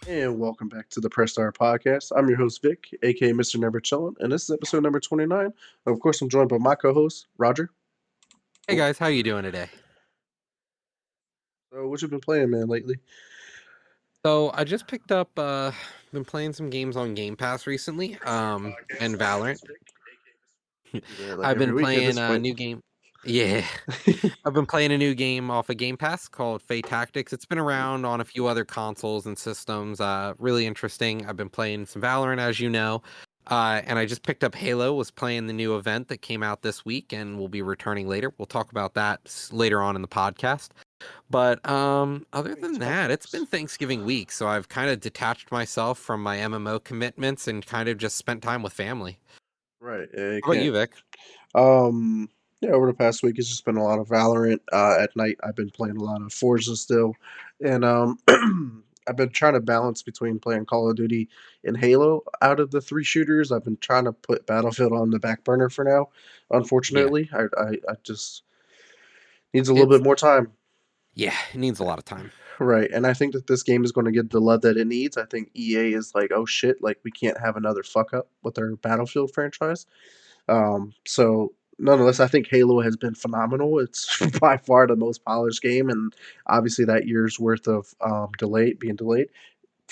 And welcome back to the Press Star Podcast. I'm your host, Vic, aka Mr. Never Chillin', and this is episode number 29. Of course, I'm joined by my co host, Roger. Hey guys, how you doing today? So, what you been playing, man, lately? So I just picked up been playing some games on Game Pass recently, and Valorant. Yeah, like I've every been week at playing this a point. new game. Yeah. I've been playing a new game off of Game Pass called Fate Tactics. It's been around on a few other consoles and systems. Really interesting. I've been playing some Valorant, as you know. And I just picked up Halo, was playing the new event that came out this week and will be returning later. We'll talk about that later on in the podcast. But other Fate than that, it's been Tactics. Thanksgiving week, so I've kind of detached myself from my MMO commitments and kind of just spent time with family. Right, yeah, you How about can't. you, Vic? Um, yeah, over the past week, it's just been a lot of Valorant. At night, I've been playing a lot of Forza still, and I've been trying to balance between playing Call of Duty and Halo. Out of the three shooters, I've been trying to put Battlefield on the back burner for now. Yeah, Unfortunately, I just needs a little it's bit more time. yeah, it needs a lot of time. Right, and I think that this game is going to get the love that it needs. I think EA is like, oh shit, like we can't have another fuck up with our Battlefield franchise. So nonetheless, I think Halo has been phenomenal. It's by far the most polished game, and obviously that year's worth of being delayed,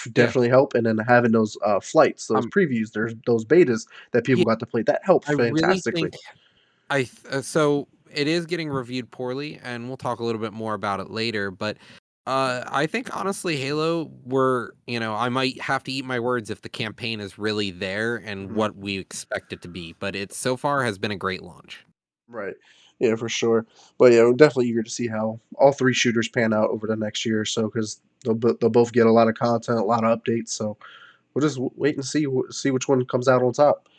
Yeah, definitely help. And then having those flights, those um, previews, there's those betas that people yeah, got to play. That helped I really fantastically. think so it is getting reviewed poorly, and we'll talk a little bit more about it later. But I think honestly, Halo, I might have to eat my words if the campaign is really there and Mhm. what we expect it to be. But it so far has been a great launch. Right. Yeah, for sure. But yeah, we're definitely eager to see how all three shooters pan out over the next year or so because they'll both get a lot of content, a lot of updates. So we'll just wait and see which one comes out on top.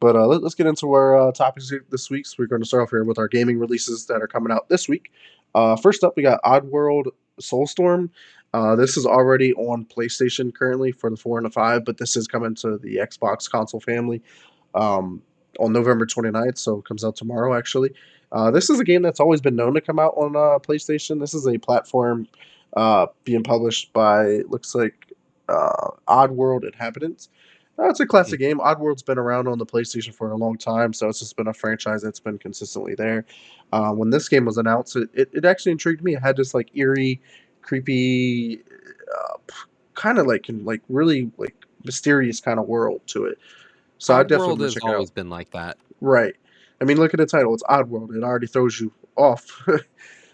But let's get into our topics this week. So we're going to start off here with our gaming releases that are coming out this week. First up, we got Oddworld Soulstorm. This is already on PlayStation currently for the 4 and the 5, but this is coming to the Xbox console family um, on November 29th, so it comes out tomorrow actually. This is a game that's always been known to come out on PlayStation. This is a platform being published by, looks like, Oddworld Inhabitants. It's a Mm. classic game. Oddworld's been around on the PlayStation for a long time, so it's just been a franchise that's been consistently there. When this game was announced, it actually intrigued me. It had this like eerie, creepy, kind of like really like mysterious kind of world to it. So I definitely Oddworld want to has check it out. always been like that. Right. I mean, look at the title. It's Oddworld. It already throws you off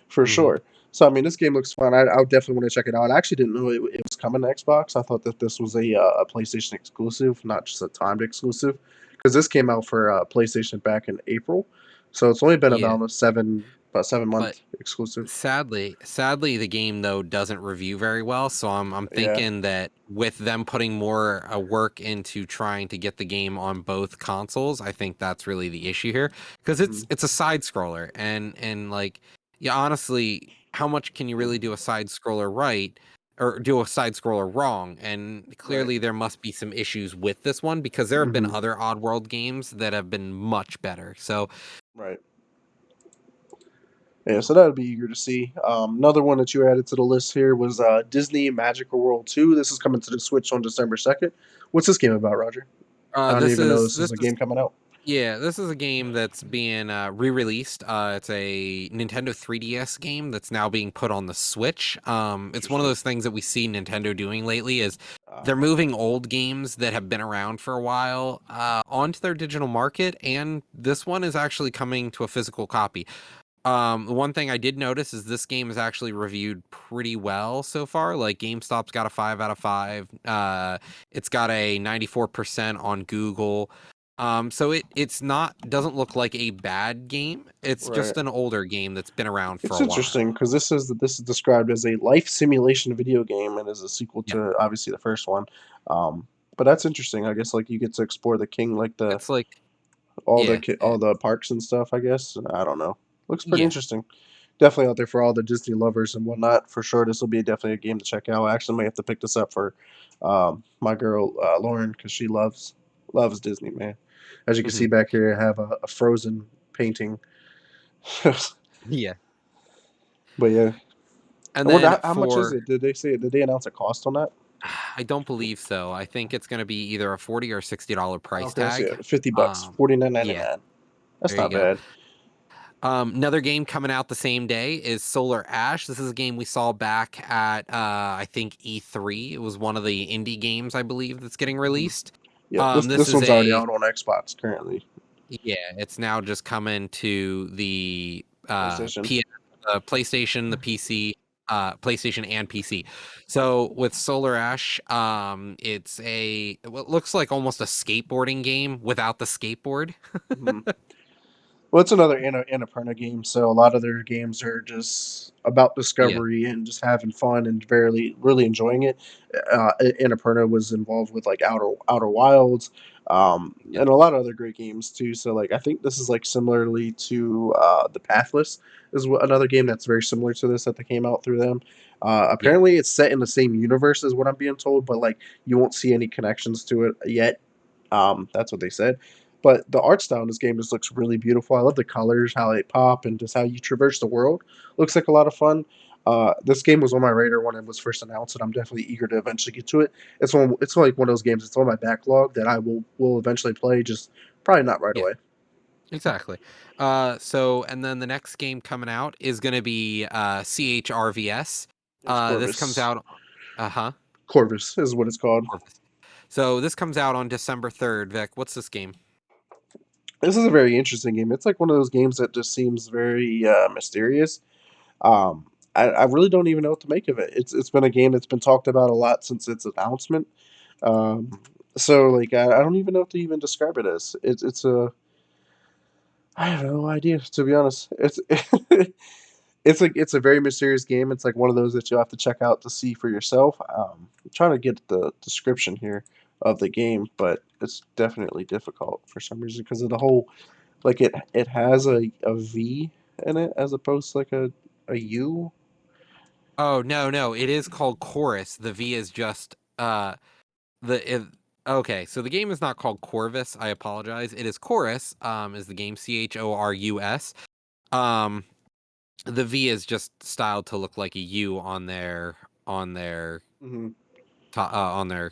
for Hmm. sure. So I mean, this game looks fun. I would definitely want to check it out. I actually didn't know it was coming to Xbox. I thought that this was a PlayStation exclusive, not just a timed exclusive, because this came out for PlayStation back in April. So it's only been Yeah, about 7 month but exclusive. sadly, the game though doesn't review very well. So I'm Yeah. thinking that with them putting more work into trying to get the game on both consoles, I think that's really the issue here because Hmm. it's a side scroller and like yeah, honestly, how much can you really do a side scroller right? Or do a side scroller wrong, and Right. clearly there must be some issues with this one because there have been Hmm. other Oddworld games that have been much better. So Right. Yeah, so that would be eager to see. Another one that you added to the list here was Disney Magical World 2. This is coming to the Switch on December 2nd. What's this game about, Roger? I don't this even know is this this is a is game coming out. Yeah, this is a game that's being re-released. It's a Nintendo 3DS game that's now being put on the Switch. It's one of Interesting. those things that we see Nintendo doing lately is they're Uh, moving old games that have been around for a while onto their digital market, and this one is actually coming to a physical copy. The one thing I did notice is this game is actually reviewed pretty well so far. Like GameStop's got a 5 out of 5. It's got a 94% on Google. So it's not doesn't look like a bad game. It's right. just an older game that's been around for It's a while. interesting because this is described as a life simulation video game and is a sequel Yeah, to obviously the first one. But that's interesting. I guess like you get to explore the king, like the it's like yeah, all the parks and stuff. I guess I don't know. Looks pretty yeah. interesting. Definitely out there for all the Disney lovers and whatnot. For sure, this will be definitely a game to check out. I actually may have to pick this up for my girl Lauren because she loves Disney, man. As you can Hmm. see back here, I have a Frozen painting. But Yeah. yeah, And I wonder then how much is for it? Did they say? Did they announce a cost on that? I don't believe so. I think it's going to be either a $40 or $60 price Okay, so tag. yeah, $50, Um, yeah, 49.99. That's there you not go. bad. Another game coming out the same day is Solar Ash. This is a game we saw back at I think E3. It was one of the indie games I believe that's getting Hmm. released. Yep, this This this is one's already a out on Xbox currently. yeah, it's now just coming to the PlayStation. PlayStation, the PC, PlayStation and PC. So with Solar Ash, it's a what looks like almost a skateboarding game without the skateboard. Hmm. Well, it's another Annapurna game, so a lot of their games are just about Yeah, discovery and just having fun and really enjoying it. Annapurna was involved with like Outer Wilds, yeah, and a lot of other great games too. So like I think this is like similarly to the Pathless is another game that's very similar to this that they came out through them. yeah, Apparently, it's set in the same universe as what I'm being told, but like you won't see any connections to it yet. That's what they said. But the art style in this game just looks really beautiful. I love the colors, how they pop, and just how you traverse the world. Looks like a lot of fun. This game was on my radar when it was first announced, and I'm definitely eager to eventually get to it. It's like one of those games. It's on my backlog that I will eventually play. Just probably not right yeah. away. Exactly. And then the next game coming out is going to be CHRVS. It's This comes Corvus. out. Uh huh. Corvus is what it's called. So this comes out on December 3rd. Vic, what's this game? This is a very interesting game. It's like one of those games that just seems very mysterious. I really don't even know what to make of it. It's been a game that's been talked about a lot since its announcement. Um, so like I don't even know what to even describe it as. It's a I have no idea to be honest. It's it's a very mysterious game. It's like one of those that you have to check out to see for yourself. I'm trying to get the description here of the game, but it's definitely difficult for some reason because of the whole like it has a V in it as opposed to like a U. Oh no, no, it is called Chorus. The V is just the it, okay. So the game is not called Corvus. I apologize. It is Chorus. Is the game Chorus? Um, the V is just styled to look like a U on their Mhm. on their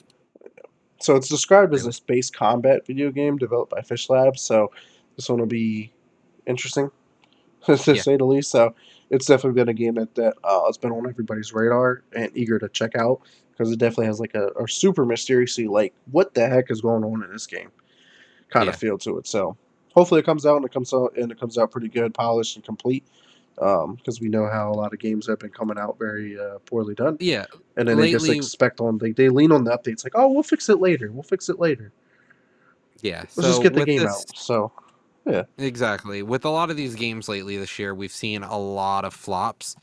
So it's described as a trailer. space combat video game developed by Fish Labs. So this one will be interesting to Yeah, say the least. So it's definitely been a game that has been on everybody's radar and eager to check out because it definitely has like a super mysteriously like what the heck is going on in this game kind of yeah, feel to it. So hopefully it comes out and it comes out pretty good, polished and complete. Because we know how a lot of games have been coming out very poorly done, yeah. and then they just Lately, expect on they lean on the updates like, oh, we'll fix it later, we'll fix it later. yeah. Let's just So get the with game this, out. So yeah. exactly. With a lot of these games lately this year, we've seen a lot of flops.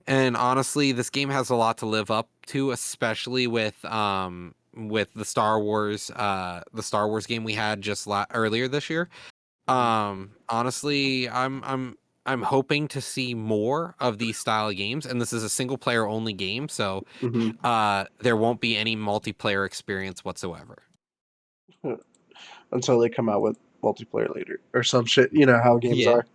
And honestly, this game has a lot to live up to, especially with the Star Wars game we had just earlier this year. Hmm. Honestly, I'm hoping to see more of these style of games, and this is a single player only game, so Hmm. there won't be any multiplayer experience whatsoever. Until they come out with multiplayer later or some shit. You know how games Yeah, are.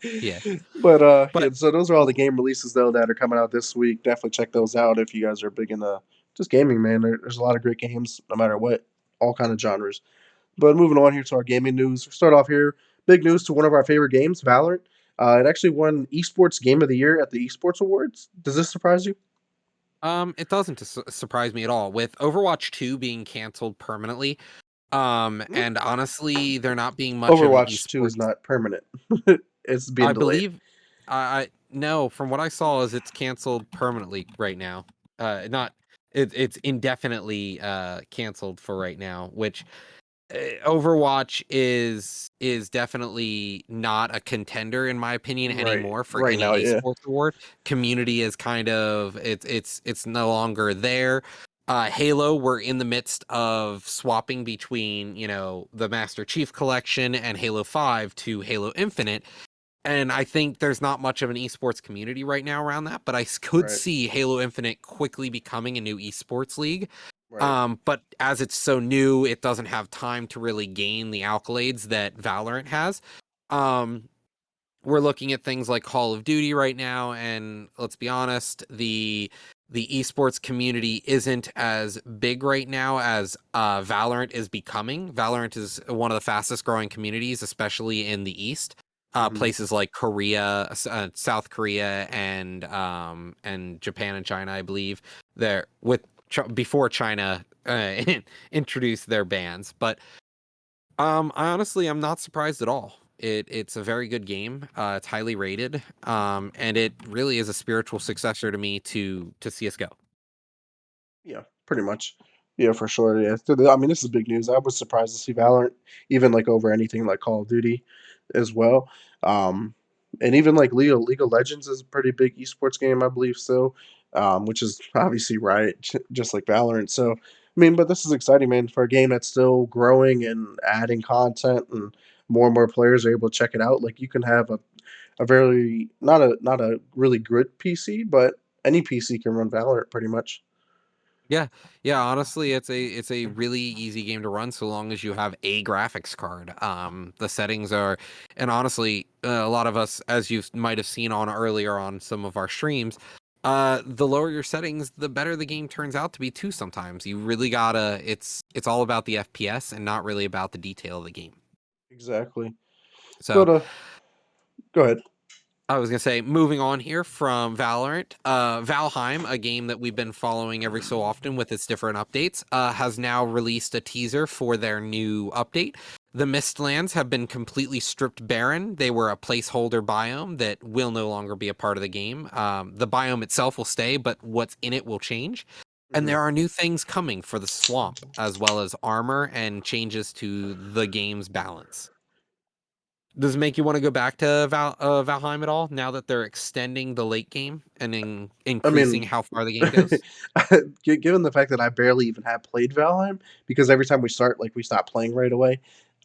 yeah. But yeah, But so those are all the game releases though that are coming out this week. Definitely check those out if you guys are big into just gaming, man. There's a lot of great games, no matter what, all kind of genres. But moving on here to our gaming news. We'll start off here. Big news to one of our favorite games, Valorant. It actually won Esports Game of the Year at the Esports Awards. Does this surprise you? it doesn't surprise me at all with Overwatch 2 being canceled permanently. Mm. And honestly, there not being much of an Overwatch 2 is esports. not permanent. It's being I delayed. believe I no, from what I saw is it's canceled permanently right now. Not it's indefinitely canceled for right now, which Overwatch is definitely not a contender in my opinion Right. anymore for Right now, any yeah. esports award. Community is kind of it's no longer there. Halo, we're in the midst of swapping between, the Master Chief Collection and Halo 5 to Halo Infinite. And I think there's not much of an esports community right now around that, but I could Right. see Halo Infinite quickly becoming a new esports league. Right. But as it's so new, it doesn't have time to really gain the accolades that Valorant has. Um, we're looking at things like Call of Duty right now, and let's be honest, the esports community isn't as big right now as Valorant is becoming. Valorant is one of the fastest growing communities, especially in the East. Hmm. Places like Korea, South Korea, and Japan and China, I believe, there with before China introduced their bans. But I honestly, I'm not surprised at all. It's a very good game. It's highly rated, and it really is a spiritual successor to me to CS:GO. Yeah, pretty much. Yeah, for sure. Yeah, I mean, this is big news. I was surprised to see Valorant even like over anything like Call of Duty as well. Um, and even like League of Legends is a pretty big esports game, I believe, still, which is obviously right, just like Valorant. So, I mean, but this is exciting, man, for a game that's still growing and adding content, and more players are able to check it out. Like you can have a very not a really good PC, but any PC can run Valorant pretty much. Yeah, yeah. Honestly, it's a really easy game to run so long as you have a graphics card. The settings are, and honestly, a lot of us, as you might have seen on earlier on some of our streams, the lower your settings, the better the game turns out to be too. Sometimes you really gotta. It's all about the FPS and not really about the detail of the game. Exactly. So But go ahead. I was gonna say, moving on here from Valorant, Valheim, a game that we've been following every so often with its different updates, has now released a teaser for their new update. The Mistlands have been completely stripped barren. They were a placeholder biome that will no longer be a part of the game. The biome itself will stay, but what's in it will change. And Mhm. there are new things coming for the swamp, as well as armor and changes to the game's balance. Does it make you want to go back to Valheim at all now that they're extending the late game and I increasing mean, how far the game goes? given the fact that I barely even have played Valheim, because every time we start, like we stop playing right away.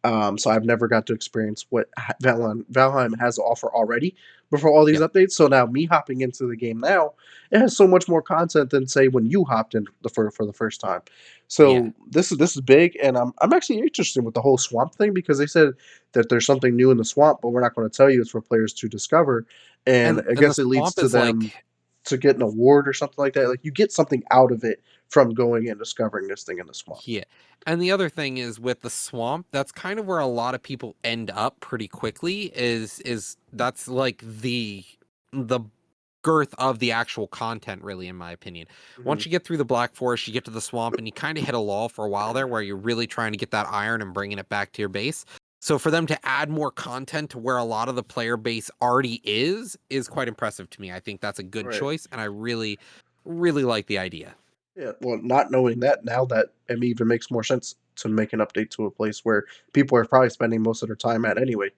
So I've never got to experience what Valheim has to offer already before all these Yep. updates. So now me hopping into the game now, it has so much more content than say when you hopped in for the first time. Yeah. So this is big, and I'm actually interested with the whole swamp thing because they said that there's something new in the swamp, but we're not going to tell you. It's for players to discover, and I And the guess it leads swamp to is them like, to get an award or something like that. Like you get something out of it from going and discovering this thing in the swamp. yeah. And the other thing is with the swamp, that's kind of where a lot of people end up pretty quickly is that's like the girth of the actual content, really, in my opinion. Hmm. Once you get through the Black Forest, you get to the swamp, and you kind of hit a lull for a while there where you're really trying to get that iron and bringing it back to your base. So for them to add more content to where a lot of the player base already is quite impressive to me. I think that's a good Right. choice, and I really, really like the idea. Yeah. Well, not knowing that now, that it even makes more sense to make an update to a place where people are probably spending most of their time at anyway.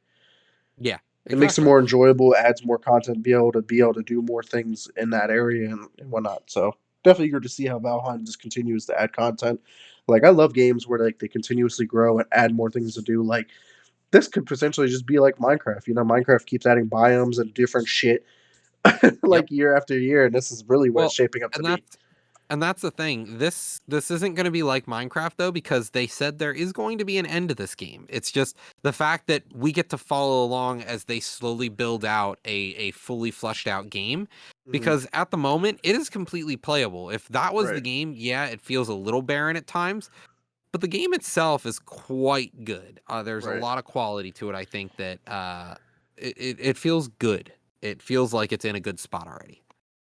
Yeah, It makes it exactly. more enjoyable, adds more content, be able to do more things in that area and whatnot. So definitely eager to see how Valheim just continues to add content. Like I love games where like they continuously grow and add more things to do. Like this could potentially just be like Minecraft. Minecraft keeps adding biomes and different shit Yep. like year after year, and this is really what it's Well, shaping up to and be. that's the thing. This isn't going to be like Minecraft though, because they said there is going to be an end to this game. It's just the fact that we get to follow along as they slowly build out a fully fleshed out game. Hmm. Because at the moment, it is completely playable. If that was the Right, game, yeah, it feels a little barren at times, but the game itself is quite good. There's a right. lot of quality to it. I think that it feels good. It feels like it's in a good spot already.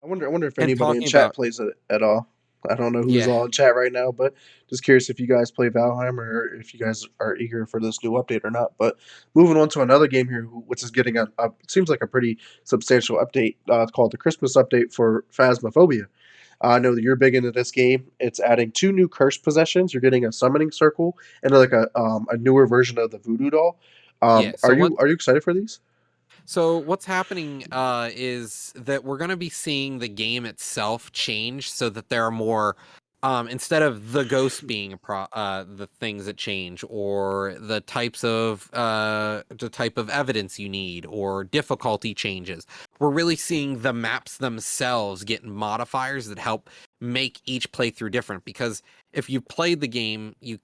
I wonder if And anybody in talking chat about, plays it at all. I don't know who's yeah, all in chat right now, but just curious if you guys play Valheim or if you guys are eager for this new update or not. But moving on to another game here, which is getting it seems like a pretty substantial update. It's called the Christmas update for Phasmophobia. I know that you're big into this game. It's adding two new curse possessions. You're getting a summoning circle and like a newer version of the voodoo doll. yeah. Are you excited for these? So what's happening is that we're going to be seeing the game itself change so that there are more instead of the ghosts being the things that change or the type of evidence you need or difficulty changes. We're really seeing the maps themselves get modifiers that help make each playthrough different, because if you played the game, you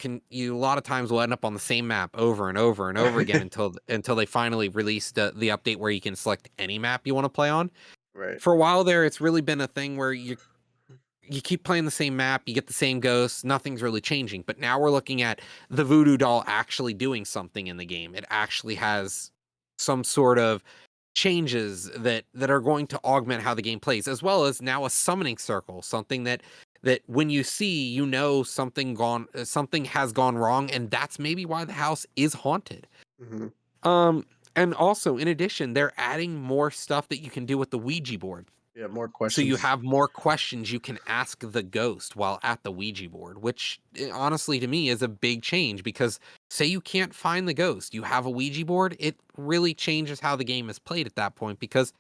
a lot of times will end up on the same map over and over and over again until they finally released the update where you can select any map you want to play on. Right. For a while there, it's really been a thing where you keep playing the same map, you get the same ghosts, nothing's really changing. But now we're looking at the voodoo doll actually doing something in the game. It actually has some sort of changes that are going to augment how the game plays, as well as now a summoning circle, something that when you see, something has gone wrong, and that's maybe why the house is haunted. Hmm. Um, and also, in addition, they're adding more stuff that you can do with the Ouija board. Yeah, more So you questions. have more questions you can ask the ghost while at the Ouija board, which honestly to me is a big change, because say you can't find the ghost, you have a Ouija board, it really changes how the game is played at that point, because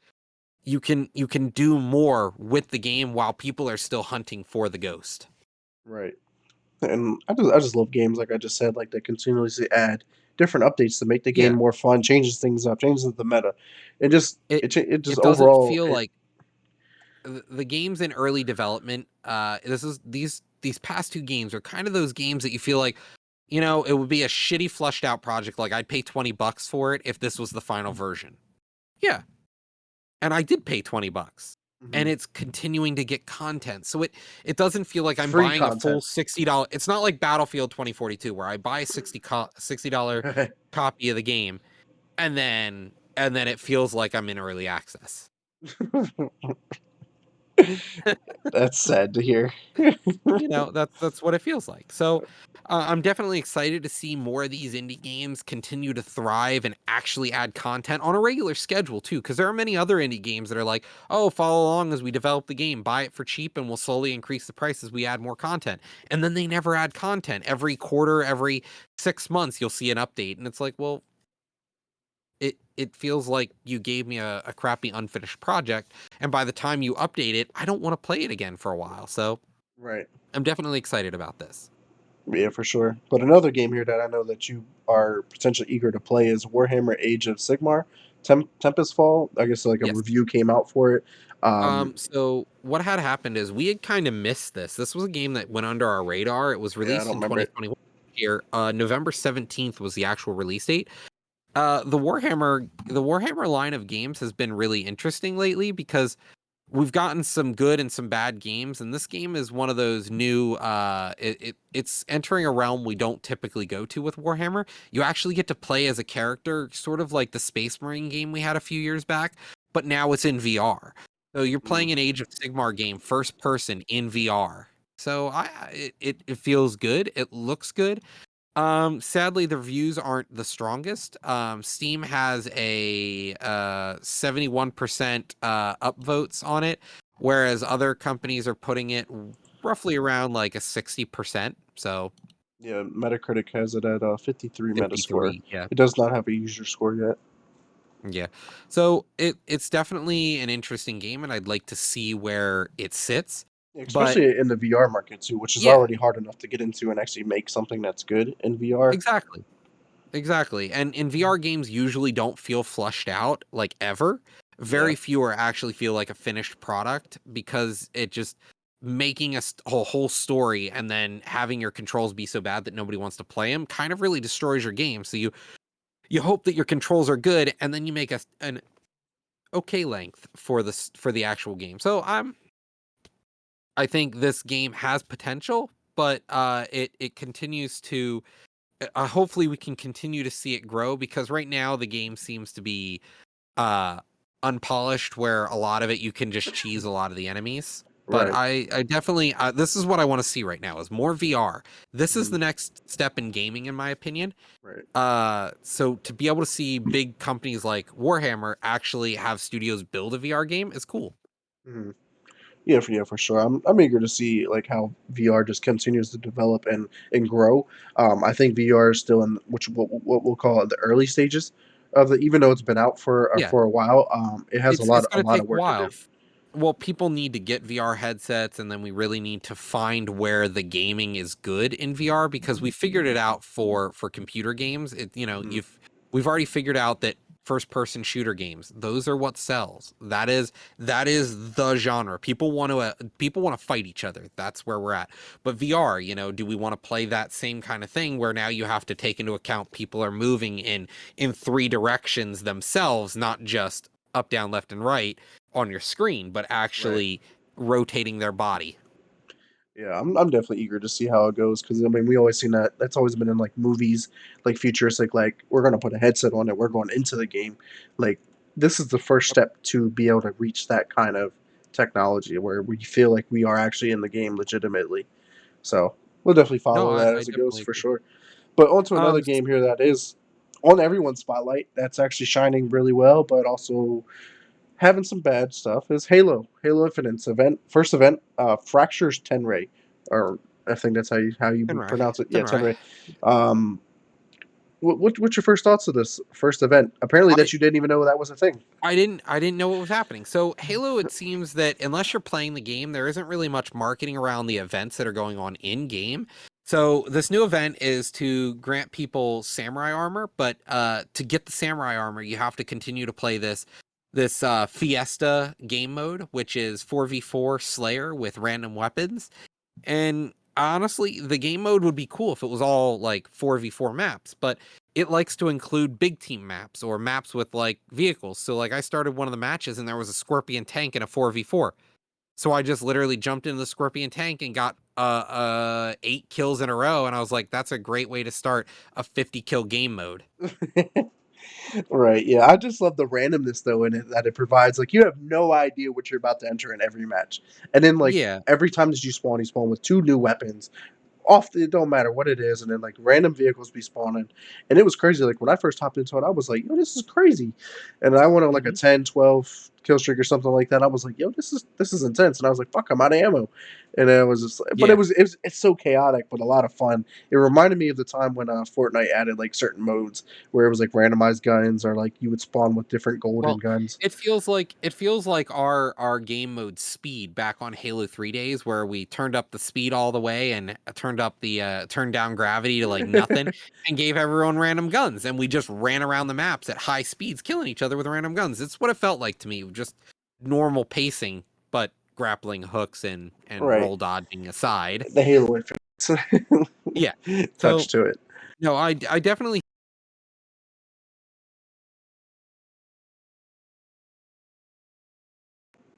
you can do more with the game while people are still hunting for the ghost. Right. And I just love games like I just said, like they continuously add different updates to make the game Yeah. more fun, changes things up, changes the meta. It It just it doesn't overall feel it like the games in early development, this is these past two games are kind of those games that you feel like, it would be a shitty flushed out project. Like I'd pay $20 for it if this was the final version. Yeah. And I did pay $20. And mhm, it's continuing to get content. So it doesn't feel like it's I'm free buying a full content. $60. It's not like Battlefield 2042 where I buy a $60 copy of the game, and then it feels like I'm in early access. That's sad to hear. That's what it feels like. So I'm definitely excited to see more of these indie games continue to thrive and actually add content on a regular schedule too, because there are many other indie games that are like, oh, follow along as we develop the game, buy it for cheap, and we'll slowly increase the price as we add more content. And then they never add content. Every quarter, every 6 months, you'll see an update, and it's like, well, it feels like you gave me a crappy unfinished project, and by the time you update it, I don't want to play it again for a while. So Right. I'm definitely excited about this. Yeah, for sure. But another game here that I know that you are potentially eager to play is Warhammer Age of Sigmar. Tempest Fall. I guess like a Yes. review came out for it. So what had happened is we had kind of missed this. This was a game that went under our radar. It was Yeah, I released don't in remember it. 2021 here. November 17th was the actual release date. The Warhammer line of games has been really interesting lately, because we've gotten some good and some bad games, and this game is one of those new it's entering a realm we don't typically go to with Warhammer. You actually get to play as a character, sort of like the Space Marine game we had a few years back, but now it's in VR. So you're Mm, playing an Age of Sigmar game first person in VR. So it feels good, it looks good. Sadly, the reviews aren't the strongest. Steam has a 71% upvotes on it, whereas other companies are putting it roughly around like a 60%. So yeah, Metacritic has it at 53 Metascore. 53, yeah. It does not have a user score yet. Yeah. So it's definitely an interesting game, and I'd like to see where it sits. But Especially in the VR market too, which is yeah, already hard enough to get into and actually make something that's good in VR. exactly. Exactly. And in VR games usually don't feel flushed out like ever. Yeah. Very few are actually feel like a finished product, because it just making a whole story and then having your controls be so bad that nobody wants to play them kind of really destroys your game. So you hope that your controls are good, and then you make an okay length for the actual game. So I think this game has potential, but it continues to hopefully we can continue to see it grow, because right now the game seems to be uh unpolished, where a lot of it you can just cheese a lot of the enemies. But Right. I definitely this is what I want to see right now, is more VR. This is Mhm. the next step in gaming, in my opinion. Right. So to be able to see big companies like Warhammer actually have studios build a VR game is cool. Mhm. Yeah, for sure. I'm eager to see like how VR just continues to develop and grow. I think VR is still in which what we'll call it the early stages of the. Even though it's been out Yeah, for a while, it has it's a going to lot take of a work to while. do. Well, people need to get VR headsets, and then we really need to find where the gaming is good in VR, because we figured it out for computer games. Mhm. We've already figured out that first person shooter games. Those are what sells. That is the genre. People want to fight each other. That's where we're at. But VR, do we want to play that same kind of thing where now you have to take into account people are moving in three directions themselves, not just up, down, left, and right on your screen, but Right. actually rotating their body. Yeah, I'm definitely eager to see how it goes because I mean we always seen that that's always been in like movies, like futuristic, like we're gonna put a headset on it, we're going into the game. Like this is the first Yep. step to be able to reach that kind of technology where we feel like we are actually in the game legitimately. So we'll definitely No, follow that I as it goes definitely for agree. sure. But onto another S- game here that is on everyone's spotlight that's actually shining really well, but also having some bad stuff is Halo Infinite's first event, Fractures Tenray, or I think that's how you Tenrai, pronounce it. Yeah, Tenrai. Tenray. Um, what's your first thoughts of this first event? Apparently, I that you didn't even know that was a thing. I didn't know what was happening. So Halo, it seems that unless you're playing the game, there isn't really much marketing around the events that are going on in game. So this new event is to grant people samurai armor, but to get the samurai armor, you have to continue to play this Fiesta game mode, which is 4v4 Slayer with random weapons. And honestly, the game mode would be cool if it was all like 4v4 maps, but it likes to include big team maps or maps with like vehicles. So like I started one of the matches and there was a Scorpion tank in a 4v4. So I just literally jumped into the Scorpion tank and got 8 kills in a row, and I was like, that's a great way to start a 50 kill game mode. Right. Yeah. I just love the randomness though in it that it provides. Like you have no idea what you're about to enter in every match, and then like Yeah. every time that you spawn with two new weapons, off it don't matter what it is, and then like random vehicles be spawning, and it was crazy. Like when I first hopped into it, I was like, "Yo, this is crazy," and I went on like a Hmm. 10, 12 kill streak or something like that. I was like, "Yo, this is intense," and I was like, "Fuck, I'm out of ammo," and it was just, but Yeah. it's so chaotic, but a lot of fun. It reminded me of the time when Fortnite added like certain modes where it was like randomized guns or like you would spawn with different golden Well, guns. it feels like our game mode speed back on Halo 3 days where we turned up the speed all the way and turned down gravity to like nothing and gave everyone random guns and we just ran around the maps at high speeds killing each other with random guns. It's what it felt like to me, just normal pacing but grappling hooks and Right, roll dodging aside. the Halo Infinite Yeah. touch So, to it. no, I definitely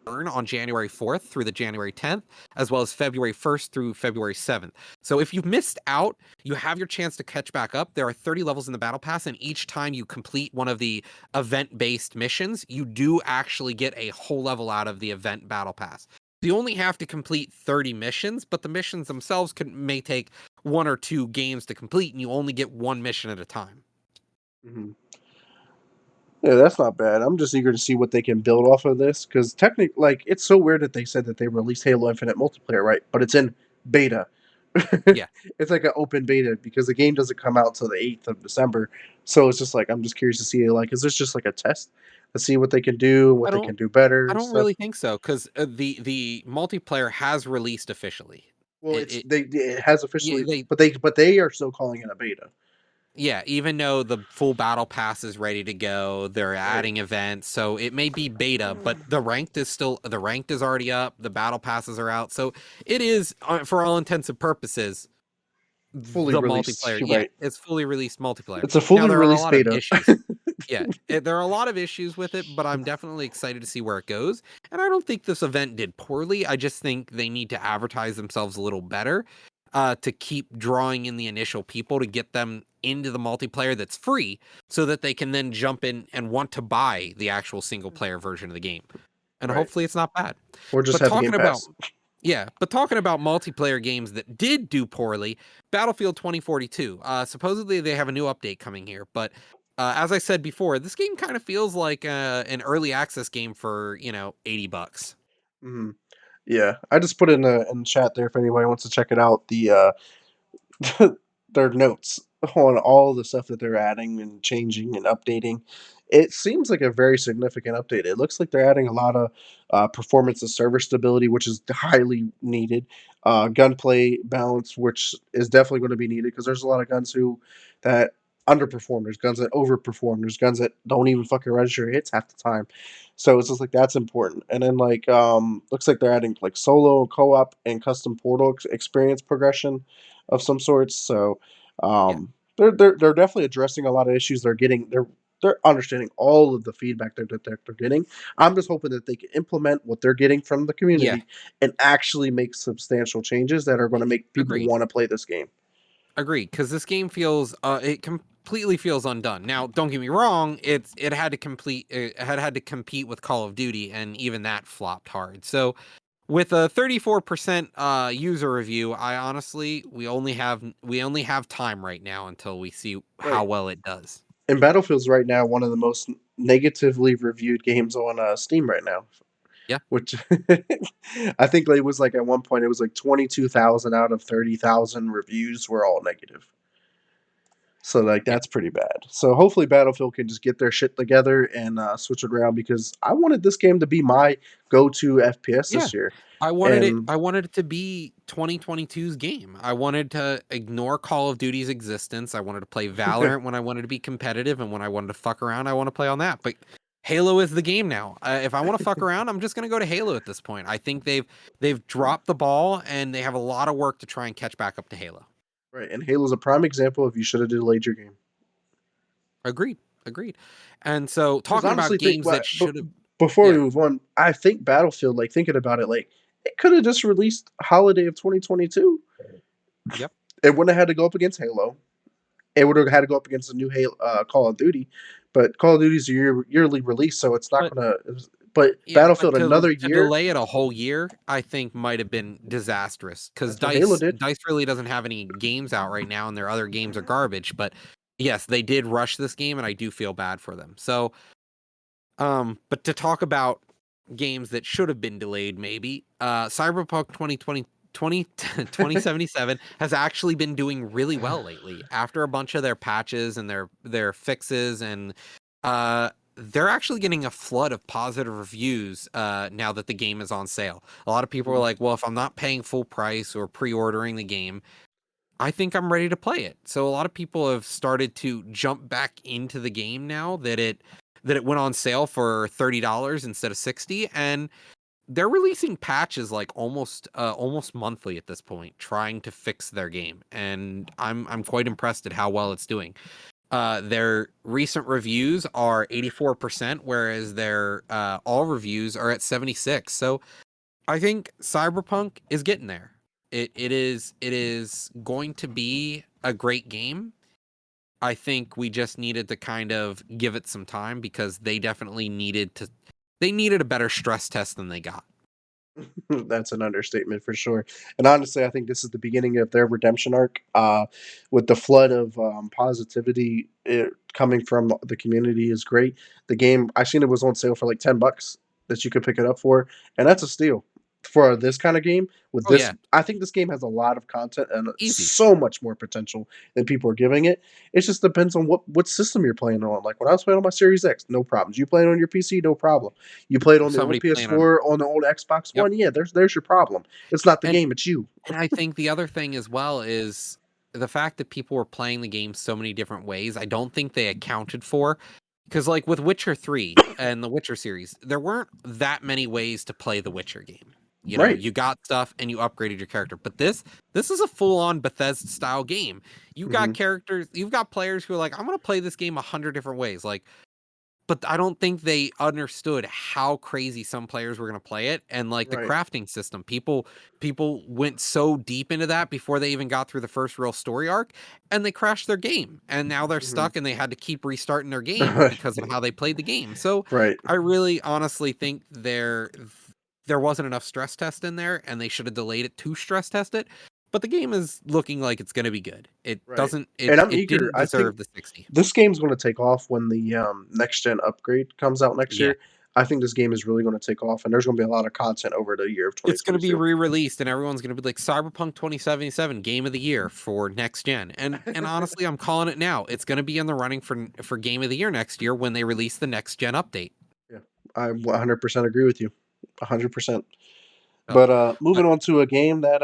on January 4th through the January 10th, as well as February 1st through February 7th. So if you've missed out, you have your chance to catch back up. There are 30 levels in the battle pass, and each time you complete one of the event-based missions, you do actually get a whole level out of the event battle pass. You only have to complete 30 missions, but the missions themselves may take 1 or 2 games to complete, and you only get one mission at a time. Mhm. Yeah, that's not bad. I'm just eager to see what they can build off of this because technically, like, it's so weird that they said that they released Halo Infinite multiplayer, right? But it's in beta. Yeah. It's like an open beta because the game doesn't come out until the 8th of December. So it's just like I'm just curious to see like is this just like a test to see what they can do, I what they don't can do better I and don't stuff. really think so because the multiplayer has released officially. Well, It, it's it it has yeah, officially, they but they are still calling it a beta, yeah, even though the full battle pass is ready to go, they're right? adding events, so it may be beta, but the ranked is already up, the battle passes are out, so it is for all intents and purposes Fully the released. multiplayer. You're Yeah, right. it's fully released multiplayer. It's a Now fully there are a released lot of beta. issues. Yeah, there are a lot of issues with it, but I'm definitely excited to see where it goes. And I don't think this event did poorly. I just think they need to advertise themselves a little better to keep drawing in the initial people to get them into the multiplayer that's free so that they can then jump in and want to buy the actual single player version of the game. And Right. hopefully it's not bad. Or just But have the Game talking about Pass. yeah, but talking about multiplayer games that did do poorly, Battlefield 2042. Supposedly they have a new update coming here, but as I said before, this game kind of feels like an early access game for, $80. Mhm. Yeah, I just put in the chat there if anybody wants to check it out. Their notes on all the stuff that they're adding and changing and updating. It seems like a very significant update. It looks like they're adding a lot of performance and server stability, which is highly needed. Gunplay balance, which is definitely going to be needed because there's a lot of guns who that underperform. There's guns that overperform. There's guns that don't even fucking register hits half the time. So it's just like that's important. And then like looks like they're adding like solo, co-op, and custom portal experience progression of some sorts. So Yeah. they're definitely addressing a lot of issues. They're understanding all of the feedback they're getting. I'm just hoping that they can implement what they're getting from the Yeah. community and actually make substantial changes that are going to make people Agreed. want to play this game. Agreed. Because this game feels it completely feels undone. Now, don't get me wrong, it had to compete with Call of Duty, and even that flopped hard. So with a 34% user review, I honestly we only have time right now until we see how Right. well it does. And Battlefield's right now one of the most negatively reviewed games on Steam right now, Yeah. which I think it was like at one point it was like 22,000 out of 30,000 reviews were all negative. So like Yeah. that's pretty bad. So hopefully Battlefield can just get their shit together and switch it around because I wanted this game to be my go-to FPS Yeah. this year. And I wanted it to be 2022's game. I wanted to ignore Call of Duty's existence. I wanted to play Valorant when I wanted to be competitive, and when I wanted to fuck around, I want to play on that. But Halo is the game now. If I want to fuck around, I'm just going to go to Halo at this point. I think they've dropped the ball, and they have a lot of work to try and catch back up to Halo. right, and Halo's a prime example of you should have delayed your game. Agreed. Agreed. And so Because talking honestly, about think games but that should have before we yeah. move on, I think Battlefield, like thinking about it, like it could have just released holiday of 2022. Yep. It wouldn't have had to go up against Halo. It would have had to go up against the new Halo, Call of Duty, but Call of Duty's a yearly release, so it's not But gonna. But yeah, but Battlefield another to year. delay it a whole year, I think might have been disastrous because That's what Halo did. Dice really doesn't have any games out right now, and their other games are garbage. But yes, they did rush this game, and I do feel bad for them. So, but to talk about games that should have been delayed, maybe Cyberpunk 2077 has actually been doing really well lately after a bunch of their patches and their fixes, and they're actually getting a flood of positive reviews now that the game is on sale. A lot of people are Mhm. like, well, if I'm not paying full price or pre-ordering the game, I think I'm ready to play it. So a lot of people have started to jump back into the game now that it went on sale for $30 instead of 60, and they're releasing patches like almost monthly at this point, trying to fix their game, and I'm quite impressed at how well it's doing. Their recent reviews are 84%, whereas their all reviews are at 76. So I think Cyberpunk is getting there. It is going to be a great game. I think we just needed to kind of give it some time because they needed a better stress test than they got. That's an understatement for sure. And honestly, I think this is the beginning of their redemption arc. With the flood of positivity coming from the community is great. The game I seen it was on sale for like $10 that you could pick it up for, and that's a steal for this kind of game. With Oh this, yeah, I think this game has a lot of content and easy. so much more potential than people are giving it. It just depends on what system you're playing on. Like when I was playing on my Series X, no problems. You playing on your PC, no problem. You played on the old Somebody playing on PS4, on the old Xbox Yep. One, yeah, there's your problem. It's not the And game, it's you. I think the other thing as well is the fact that people were playing the game so many different ways. I don't think they accounted for because like with Witcher 3 and the Witcher series, there weren't that many ways to play the Witcher game. You know, Right. you got stuff and you upgraded your character. But this is a full-on Bethesda style game. Mhm. You've got players who are like, I'm gonna play this game 100 different ways. Like, but I don't think they understood how crazy some players were going to play it, and like the Right. crafting system. People went so deep into that before they even got through the first real story arc, and they crashed their game, and now they're Mhm. stuck and they had to keep restarting their game because of how they played the game. So Right. I really honestly think there wasn't enough stress test in there, and they should have delayed it to stress test it. But the game is looking like it's going to be good. Right. And I'm It eager. didn't I think deserve the 60. this game's gonna take off when the, next gen upgrade comes out next Yeah. year. I think this game is really gonna take off, and there's gonna be a lot of content over the year of It's gonna be 2022. re-released, and everyone's gonna be like, "Cyberpunk 2077, game of the year for next gen." And honestly, I'm calling it now. It's gonna be in the running for game of the year next year when they release the next gen update. Yeah. I 100% agree with you. 100%. So, But, but moving on to a game that,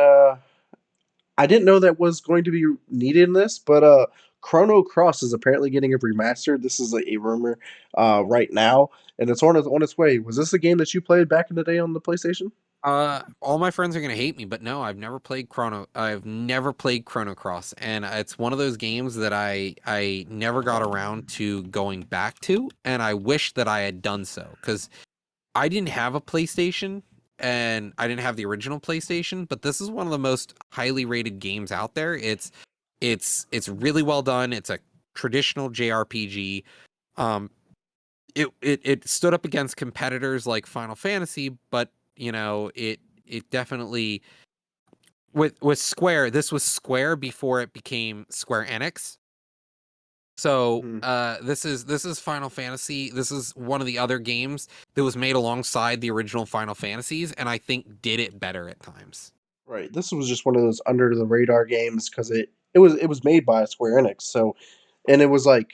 I didn't know that was going to be needed in this, but, Chrono Cross is apparently getting a remaster. This is a rumor right now, and it's on its way. Was this a game that you played back in the day on the PlayStation? All my friends are gonna hate me, but no, I've never played Chrono Cross, and it's one of those games that I never got around to going back to, and I wish that I had done so because I didn't have a PlayStation and I didn't have the original PlayStation, but this is one of the most highly rated games out there. It's really well done. It's a traditional JRPG. Um, it stood up against competitors like Final Fantasy, but it definitely with Square. This was Square before it became Square Enix. So Mhm. this is Final Fantasy. This is one of the other games that was made alongside the original Final Fantasies, and I think did it better at times. Right. This was just one of those under the radar games because it was made by Square Enix. So, and it was like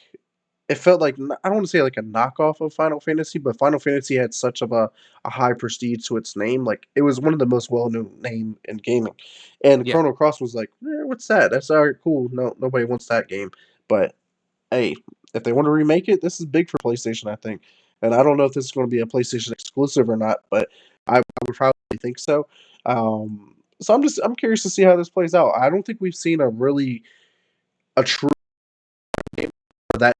it felt like I don't want to say like a knockoff of Final Fantasy, but Final Fantasy had such of a high prestige to its name. Like it was one of the most well known name in gaming. And Yeah. Chrono Cross was like, what's that? That's all right, cool. No, nobody wants that game. But hey, if they want to remake it, this is big for PlayStation, I think. And I don't know if this is going to be a PlayStation exclusive or not, but I would probably think so. So I'm curious to see how this plays out. I don't think we've seen a true game that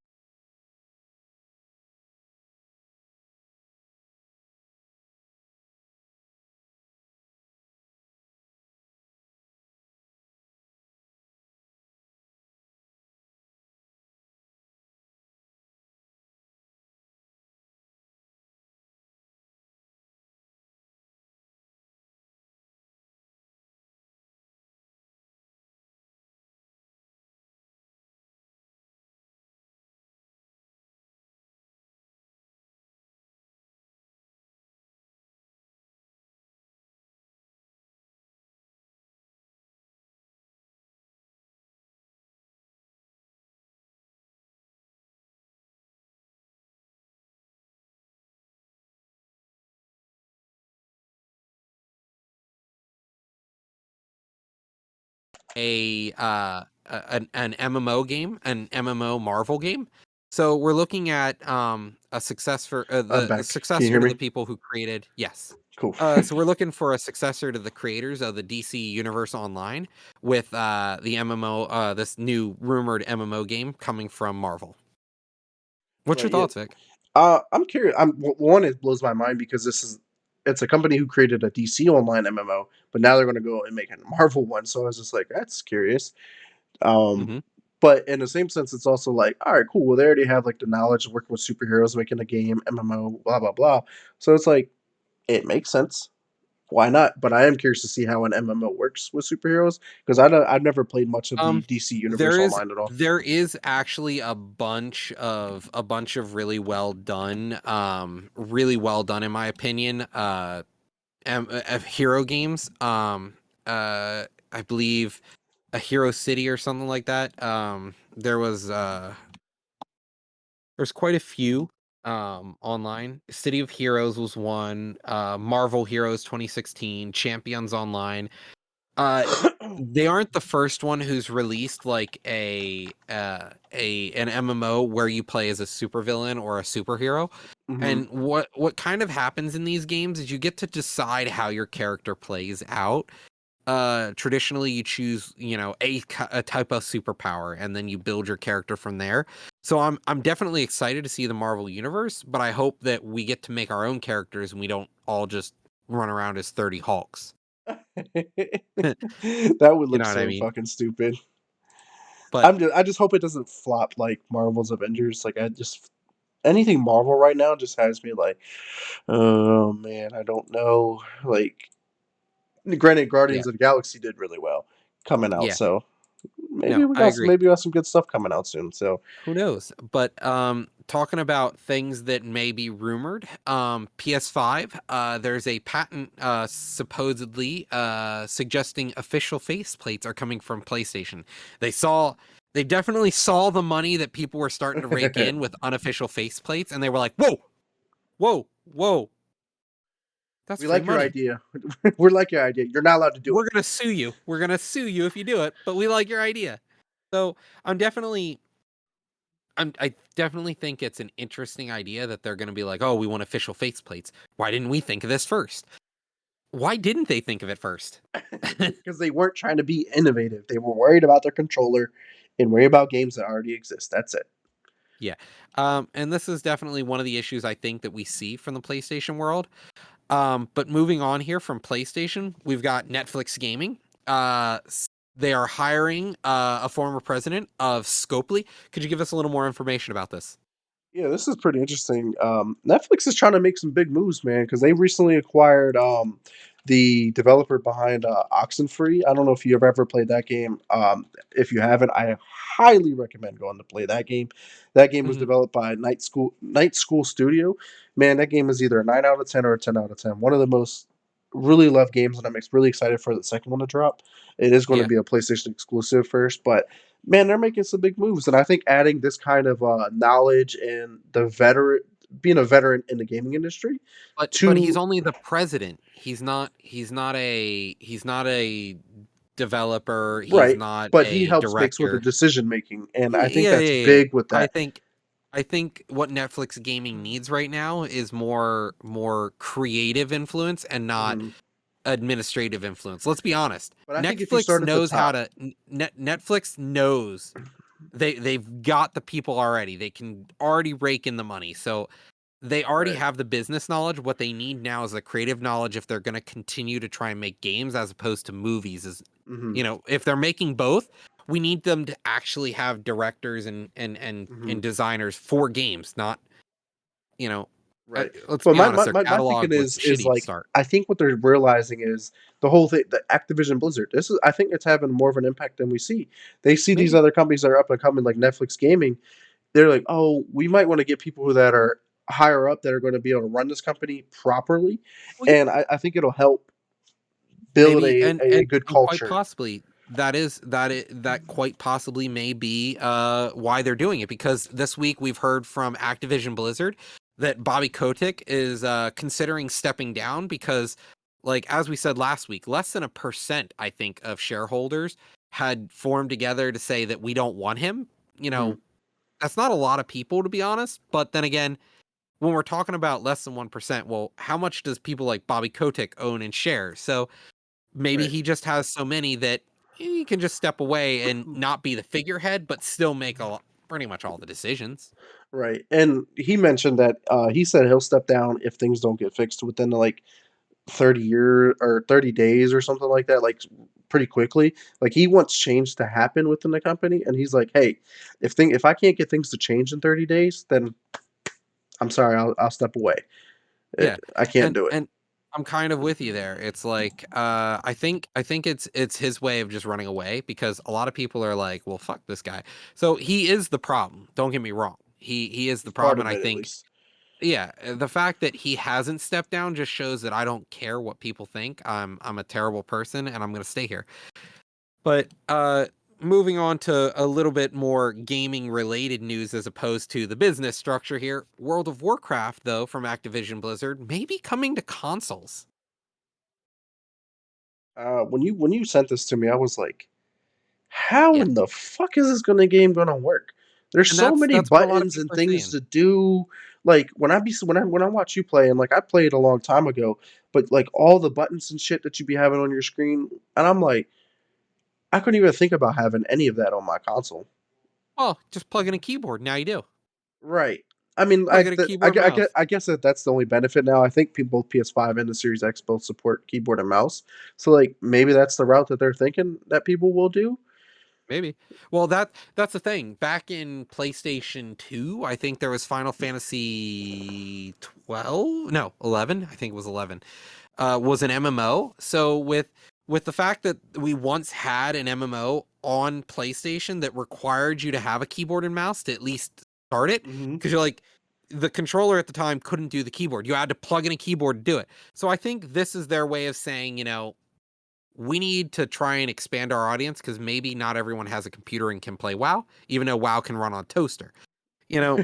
An MMO game, an MMO Marvel game. So we're looking at a successor I'm the back. Can you successor hear to the me? people who created yes. Cool. So we're looking for a successor to the creators of the DC Universe Online with the MMO this new rumored MMO game coming from Marvel. What's your Right. Yeah. thoughts, Vic? I'm curious. One. It blows my mind because it's a company who created a DC Online MMO, but now they're going to go and make a Marvel one. So I was just like, that's curious. Um, Hmm. but in the same sense, it's also like, all right, cool. Well, they already have like the knowledge of working with superheroes, making a game, MMO, blah blah blah. So it's like it makes sense. Why not? But I am curious to see how an MMO works with superheroes because I've never played much of the Um, DC universe there is online at all. there is actually a bunch of really well done in my opinion, hero games. I believe a Hero City or something like that. There's quite a few online. City of Heroes was one. Marvel Heroes 2016, Champions Online. Uh, they aren't the first one who's released like an MMO where you play as a supervillain or a superhero. Hmm. And what kind of happens in these games is you get to decide how your character plays out. Traditionally you choose, a type of superpower and then you build your character from there. So I'm definitely excited to see the Marvel universe, but I hope that we get to make our own characters and we don't all just run around as 30 Hulks. That would You look know what I so mean? fucking stupid. But I just hope it doesn't flop like Marvel's Avengers. Like I just anything Marvel right now just has me like, oh man, I don't know. Like, granted, yeah, Guardians of the Galaxy did really well coming out, yeah. so No, I agree. maybe we got some good stuff coming out soon. So Who knows? But talking about things that may be rumored, PS5, there's a patent supposedly suggesting official faceplates are coming from PlayStation. They saw, they definitely saw the money that people were starting to rake in with unofficial faceplates, and they were like, "Whoa, whoa, whoa, that's we free like your money. idea. We like your idea. You're not allowed to do We're it. gonna sue you. We're gonna sue you if you do it, but we like your idea." So I'm definitely I definitely think it's an interesting idea that they're gonna be like, "Oh, we want official faceplates. Why didn't we think of this first? Why didn't they think of it first?" Because they weren't trying to be innovative. They were worried about their controller and worried about games that already exist. That's it. Yeah. And this is definitely one of the issues I think that we see from the PlayStation world. But moving on here from PlayStation, we've got Netflix Gaming. They are hiring a former president of Scopely. Could you give us a little more information about this? Yeah, this is pretty interesting. Netflix is trying to make some big moves, man, because they recently acquired the developer behind Oxenfree. I don't know if you've ever played that game. If you haven't, I highly recommend going to play that game. That game was Hmm. developed by Night School Studio. Man, that game is either a 9 out of 10 or a 10 out of 10. One of the most really loved games, and I'm really excited for the second one to drop. It is going to Yeah. be a PlayStation exclusive first, but man, they're making some big moves, and I think adding this kind of knowledge and being a veteran in the gaming industry, But he's to only the president. He's not a developer. He's right, not but he a helps makes with the director. decision making, and I think Yeah, that's yeah, yeah. big with I that. think I think what Netflix gaming needs right now is more creative influence and not Mhm. administrative influence. Let's be honest. But I think if you Netflix start at the knows how top, to Netflix knows they've got the people already. They can already rake in the money. So they already right, have the business knowledge. What they need now is the creative knowledge if they're going to continue to try and make games as opposed to movies. Is hmm if they're making both, we need them to actually have directors and hmm designers for games, not you know. right. Let's But be my, honest, my their my my thinking catalog was is shitty to like start. I think what they're realizing is the whole thing, the Activision Blizzard. This is I think it's having more of an impact than we see. They see these Maybe. other companies that are up and coming like Netflix Gaming. They're like, "Oh, we might wanna get people that are higher up that are gonna be able to run this company properly," Well, and I think it'll help build maybe a good and quite culture. possibly that quite possibly may be why they're doing it because this week we've heard from Activision Blizzard that Bobby Kotick is considering stepping down because like as we said last week, less than 1% I think of shareholders had formed together to say that we don't want him. You Mhm, know, that's not a lot of people to be honest, but then again, when we're talking about less than 1%, well, how much does people like Bobby Kotick own in shares? So maybe right. he just has so many that he can just step away and not be the figurehead, but still make pretty much all the decisions. Right, and he mentioned that, he said he'll step down if things don't get fixed within, like, 30 days or something like that, like, pretty quickly. Like, he wants change to happen within the company, and he's like, "Hey, if I can't get things to change in 30 days, then I'm sorry, I'll step away. Yeah. I can't And do it." and I'm kind of with you there. It's like I think it's his way of just running away because a lot of people are like, "Well, fuck this guy." So he is the problem. Don't get me wrong. He is the He's part problem and of I it at think least. yeah, the fact that he hasn't stepped down just shows that I don't care what people think. I'm a terrible person and I'm going to stay here. But moving on to a little bit more gaming related news as opposed to the business structure here. World of Warcraft though from Activision Blizzard may be coming to consoles. When you sent this to me, I was like, "How Yeah. in the fuck is this game gonna work?" There's And so many that's what a lot of buttons and people are things saying. to do. Like when I watch you play, and like I played a long time ago, but like all the buttons and shit that you be having on your screen, and I'm like, I couldn't even think about having any of that on my console. Well, just plug in a keyboard. Now you do. Right. I mean, Plug in a keyboard and mouse. I guess that's the only benefit now. I think both PS5 and the Series X both support keyboard and mouse. So like maybe that's the route that they're thinking that people will do. Maybe. Well, that's the thing. Back in PlayStation 2, I think there was Final Fantasy 12, no, 11, I think it was 11. Was an MMO. So with the fact that we once had an MMO on PlayStation that required you to have a keyboard and mouse to at least start it, Mhm. because you're like the controller at the time couldn't do the keyboard. You had to plug in a keyboard to do it. So I think this is their way of saying, we need to try and expand our audience because maybe not everyone has a computer and can play WoW, even though WoW can run on toaster. You know,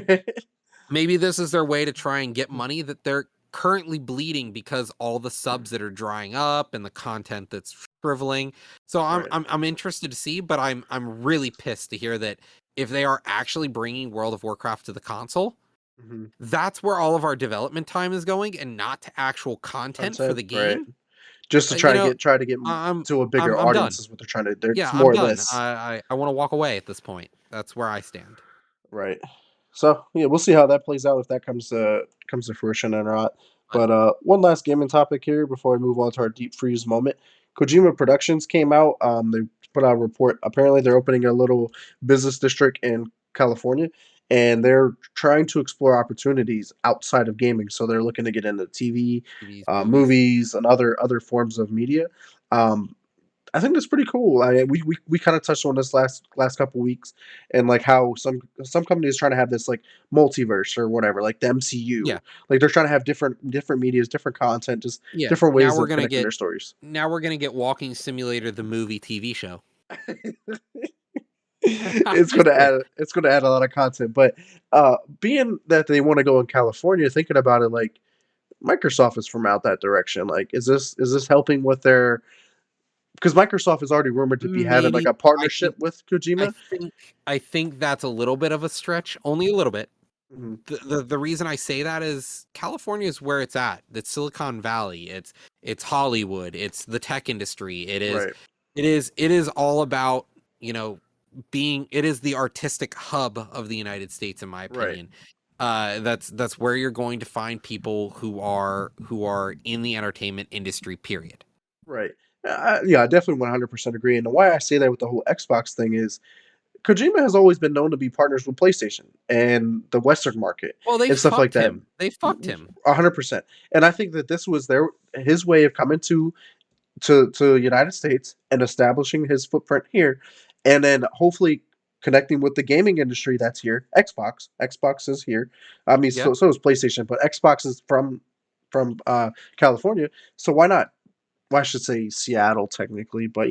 maybe this is their way to try and get money that they're currently bleeding because all the subs that are drying up and the content that's shriveling. So Right. I'm interested to see, but I'm really pissed to hear that if they are actually bringing World of Warcraft to the console, Hmm. that's where all of our development time is going, and not to actual content for Content, the right? game. Just to You know, try to get I'm to a bigger I'm audience done. is what they're trying to. There's Yeah, I'm more of done. this. I want to walk away at this point. That's where I stand. Right. So yeah, we'll see how that plays out if that comes to fruition or not. But But one last gaming topic here before we move on to our deep freeze moment. Kojima Productions came out. They put out a report. Apparently, they're opening a little business district in California, and they're trying to explore opportunities outside of gaming. So they're looking to get into TV, TVs, movies. movies, and other forms of media. Um, I think that's pretty cool. We kind of touched on this last couple weeks, and like how some companies trying to have this like multiverse or whatever, like the Yeah, MCU. Like they're trying to have different medias, different content, just yeah. different ways of connecting their stories. Now we're gonna get Walking Simulator the movie TV show. I'm It's just gonna kidding. add a lot of content, but being that they want to go in California, thinking about it, like Microsoft is from out that direction. Like, is this helping with their? Because Microsoft is already rumored to be having like Maybe a I partnership think with I Kojima. think I think that's a little bit of a stretch, only a little bit. Hmm. The reason I say that is California is where it's at. It's Silicon Valley. It's Hollywood. It's the tech industry. Right, It is all about, you know, being it is the artistic hub of the United States, in my right. opinion. That's where you're going to find people who are in the entertainment industry, period. Right. Yeah, I definitely 100% agree. And why I say that with the whole Xbox thing is Kojima has always been known to be partners with PlayStation and the Western market Well, they and stuff like fucked that. him. They fucked him. 100%. And I think that this was his way of coming to United States and establishing his footprint here, and then hopefully connecting with the gaming industry that's here. Xbox is here. I mean, Yeah. so is PlayStation, but Xbox is from California. So why not? Well, I should say Seattle technically, but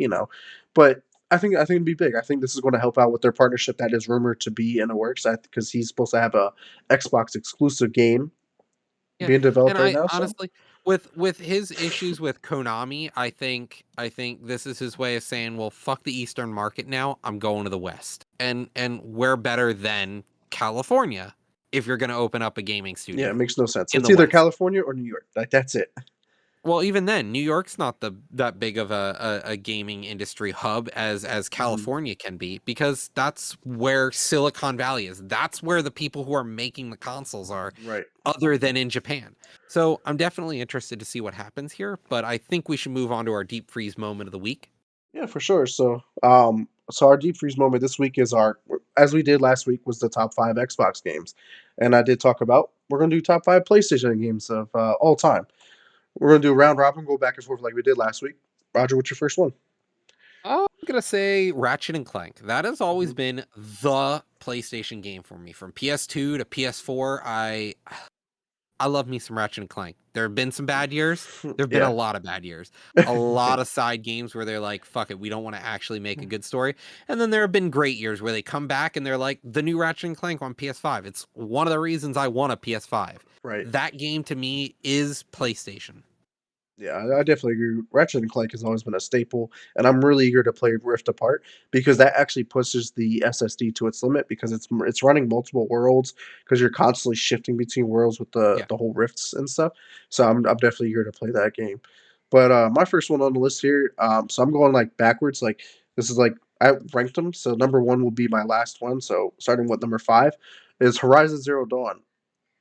but I think it'd be big. I think this is going to help out with their partnership that is rumored to be in the works. Because he's supposed to have a Xbox exclusive game Yeah, being developed and right I now. So honestly, with his issues with Konami, I think this is his way of saying, well, fuck the Eastern market now. I'm going to the West, and where better than California if you're going to open up a gaming yeah, it studio makes no sense. in It's the either West. California or New York. Like that's it. Well, even then, New York's not that big of a gaming industry hub as Hmm. California can be, because that's where Silicon Valley is. That's where the people who are making the consoles are, Right. other than in Japan. So I'm definitely interested to see what happens here, but I think we should move on to our deep freeze moment of the week. Yeah, for sure. So, so our deep freeze moment this week is our, as we did last week, was the top five Xbox games, and I did talk about we're gonna do top five PlayStation games of all time. We're gonna do a round robin, go back and forth like we did last week. Roger, what's your first one? I'm gonna say Ratchet and Clank. That has always Mhm. been the PlayStation game for me. From PS2 to PS4, I love me some Ratchet and Clank. There have been some bad years. There have been a Yeah. lot of bad years. A lot of side games where they're like, fuck it, we don't want to actually make a good story. And then there have been great years where they come back and they're like, the new Ratchet and Clank on PS5. It's one of the reasons I want a PS5. Right. That game to me is PlayStation. Yeah, I definitely agree. Ratchet and Clank has always been a staple, and I'm really eager to play Rift Apart because that actually pushes the SSD to its limit because it's running multiple worlds because you're constantly shifting between worlds with Yeah. the whole rifts and stuff. So I'm definitely eager to play that game. But my first one on the list here, so I'm going like backwards. Like this is like I ranked them. So number one will be my last one. So starting with number five is Horizon Zero Dawn.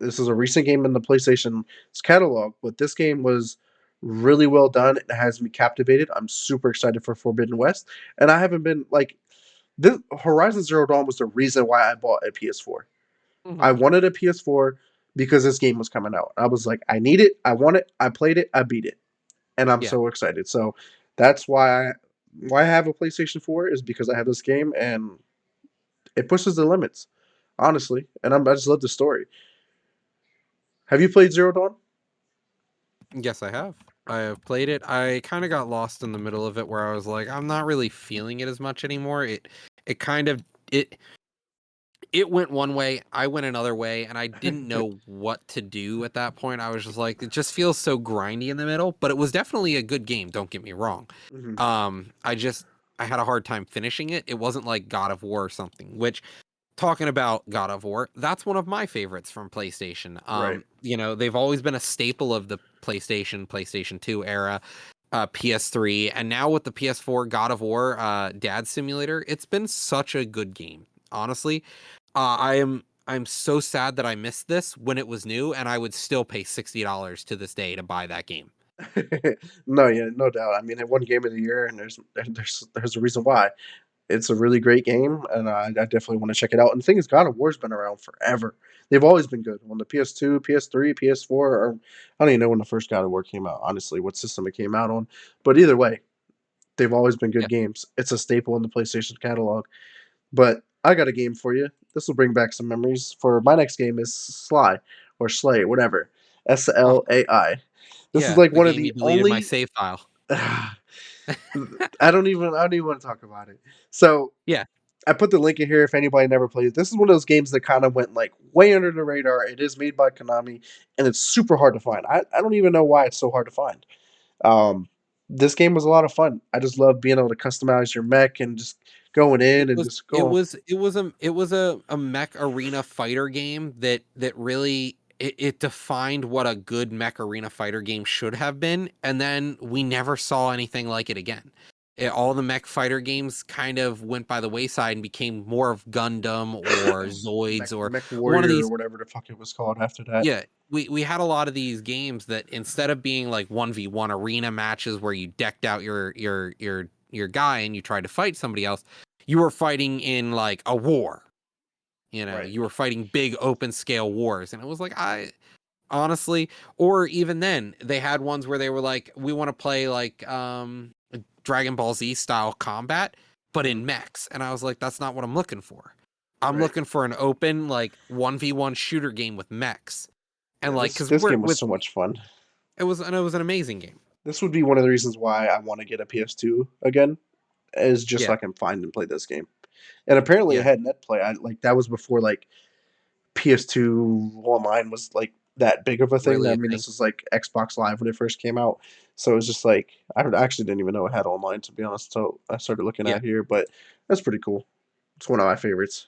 This is a recent game in the PlayStation's catalog, but this game was really well done. It has me captivated. I'm super excited for Forbidden West, and I haven't been like this. Horizon Zero Dawn was the reason why I bought a PS4. I Hmm. wanted a PS4 because this game was coming out. I was like, I need it. I want it. I played it. I beat it, and I'm Yeah. so excited. So that's why I have a PlayStation 4 is because I have this game and it pushes the limits, honestly. And I just love the story. Have you played Zero Dawn? Yes, I have. I have played it. I kind of got lost in the middle of it where I was like, I'm not really feeling it as much anymore. It kind of it It went one way, I went another way, and I didn't know what to do at that point. I was just like, it just feels so grindy in the middle, but it was definitely a good game, don't get me wrong. Hmm. I just I had a hard time finishing it. It wasn't like God of War or something, which talking about God of War, that's one of my favorites from PlayStation. Right. They've always been a staple of the PlayStation 2 era, PS3, and now with the PS4 God of War Dad Simulator, it's been such a good game. Honestly, I'm so sad that I missed this when it was new, and I would still pay $60 to this day to buy that game. No, yeah, no doubt. I mean, it won Game of the Year, and there's a reason why. It's a really great game, and I definitely want to check it out. And the thing is, God of War's been around forever. They've always been good on the PS2, PS3, PS4, or I don't even know when the first God of War came out. Honestly, what system it came out on, but either way, they've always been good Yeah. games. It's a staple in the PlayStation catalog. But I got a game for you. This will bring back some memories. For my next game is Sly or Slay, whatever. Oh, Slai. This is yeah, like the one of game you the deleted my only save file. I don't even want to talk about it. So Yeah. I put the link in here if anybody never played. This is one of those games that kind of went like way under the radar. It is made by Konami and it's super hard to find. I don't even know why it's so hard to find. Um, this game was a lot of fun. I just love being able to customize your mech and just going It in and was just it going. was it was a mech arena fighter game that really it defined what a good mech arena fighter game should have been, and then we never saw anything like it again. All the mech fighter games kind of went by the wayside and became more of Gundam or Mech, Zoids or Mech one of Warrior or these. whatever the fuck it was called after that. Yeah, we had a lot of these games that instead of being like 1v1 arena matches where you decked out your guy and you tried to fight somebody else, you were fighting in like a war. Right. You were fighting big open scale wars, and it was like I honestly, or even then, they had ones where they were like, we want to play like Dragon Ball Z style combat, but Hmm. in mechs, and I was like, that's not what I'm looking for. I'm Right. looking for an open like 1v1 shooter game with mechs. And Yeah. like, This because this we're game was with so much fun. it was an amazing game. This would be one of the reasons why I want to get a PS2 again, is just so Yeah, I can find and play this game. And apparently it yeah, had net play. I like that was before like PS2 online was like that big of a thing. really I a mean, thing. this was like Xbox Live when it first came out, so it was just like actually didn't even know it had online to be honest. So I started looking Yeah, at here, but that's pretty cool. It's one of my favorites.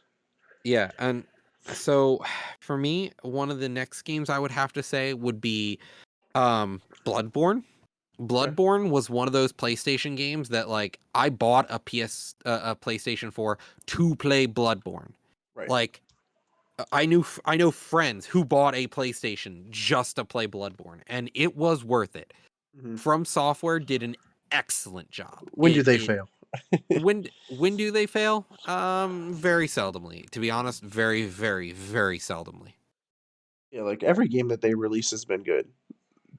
yeah, and so for me, one of the next games I would have to say would be Bloodborne. Okay, Bloodborne was one of those PlayStation games that like I bought a PlayStation 4 to play Bloodborne. right. Like I know friends who bought a PlayStation just to play Bloodborne, and it was worth it. Hmm. From Software did an excellent job. When do they fail? When do they fail? Very seldomly. To be honest, very very seldomly. Yeah, like every game that they release has been good.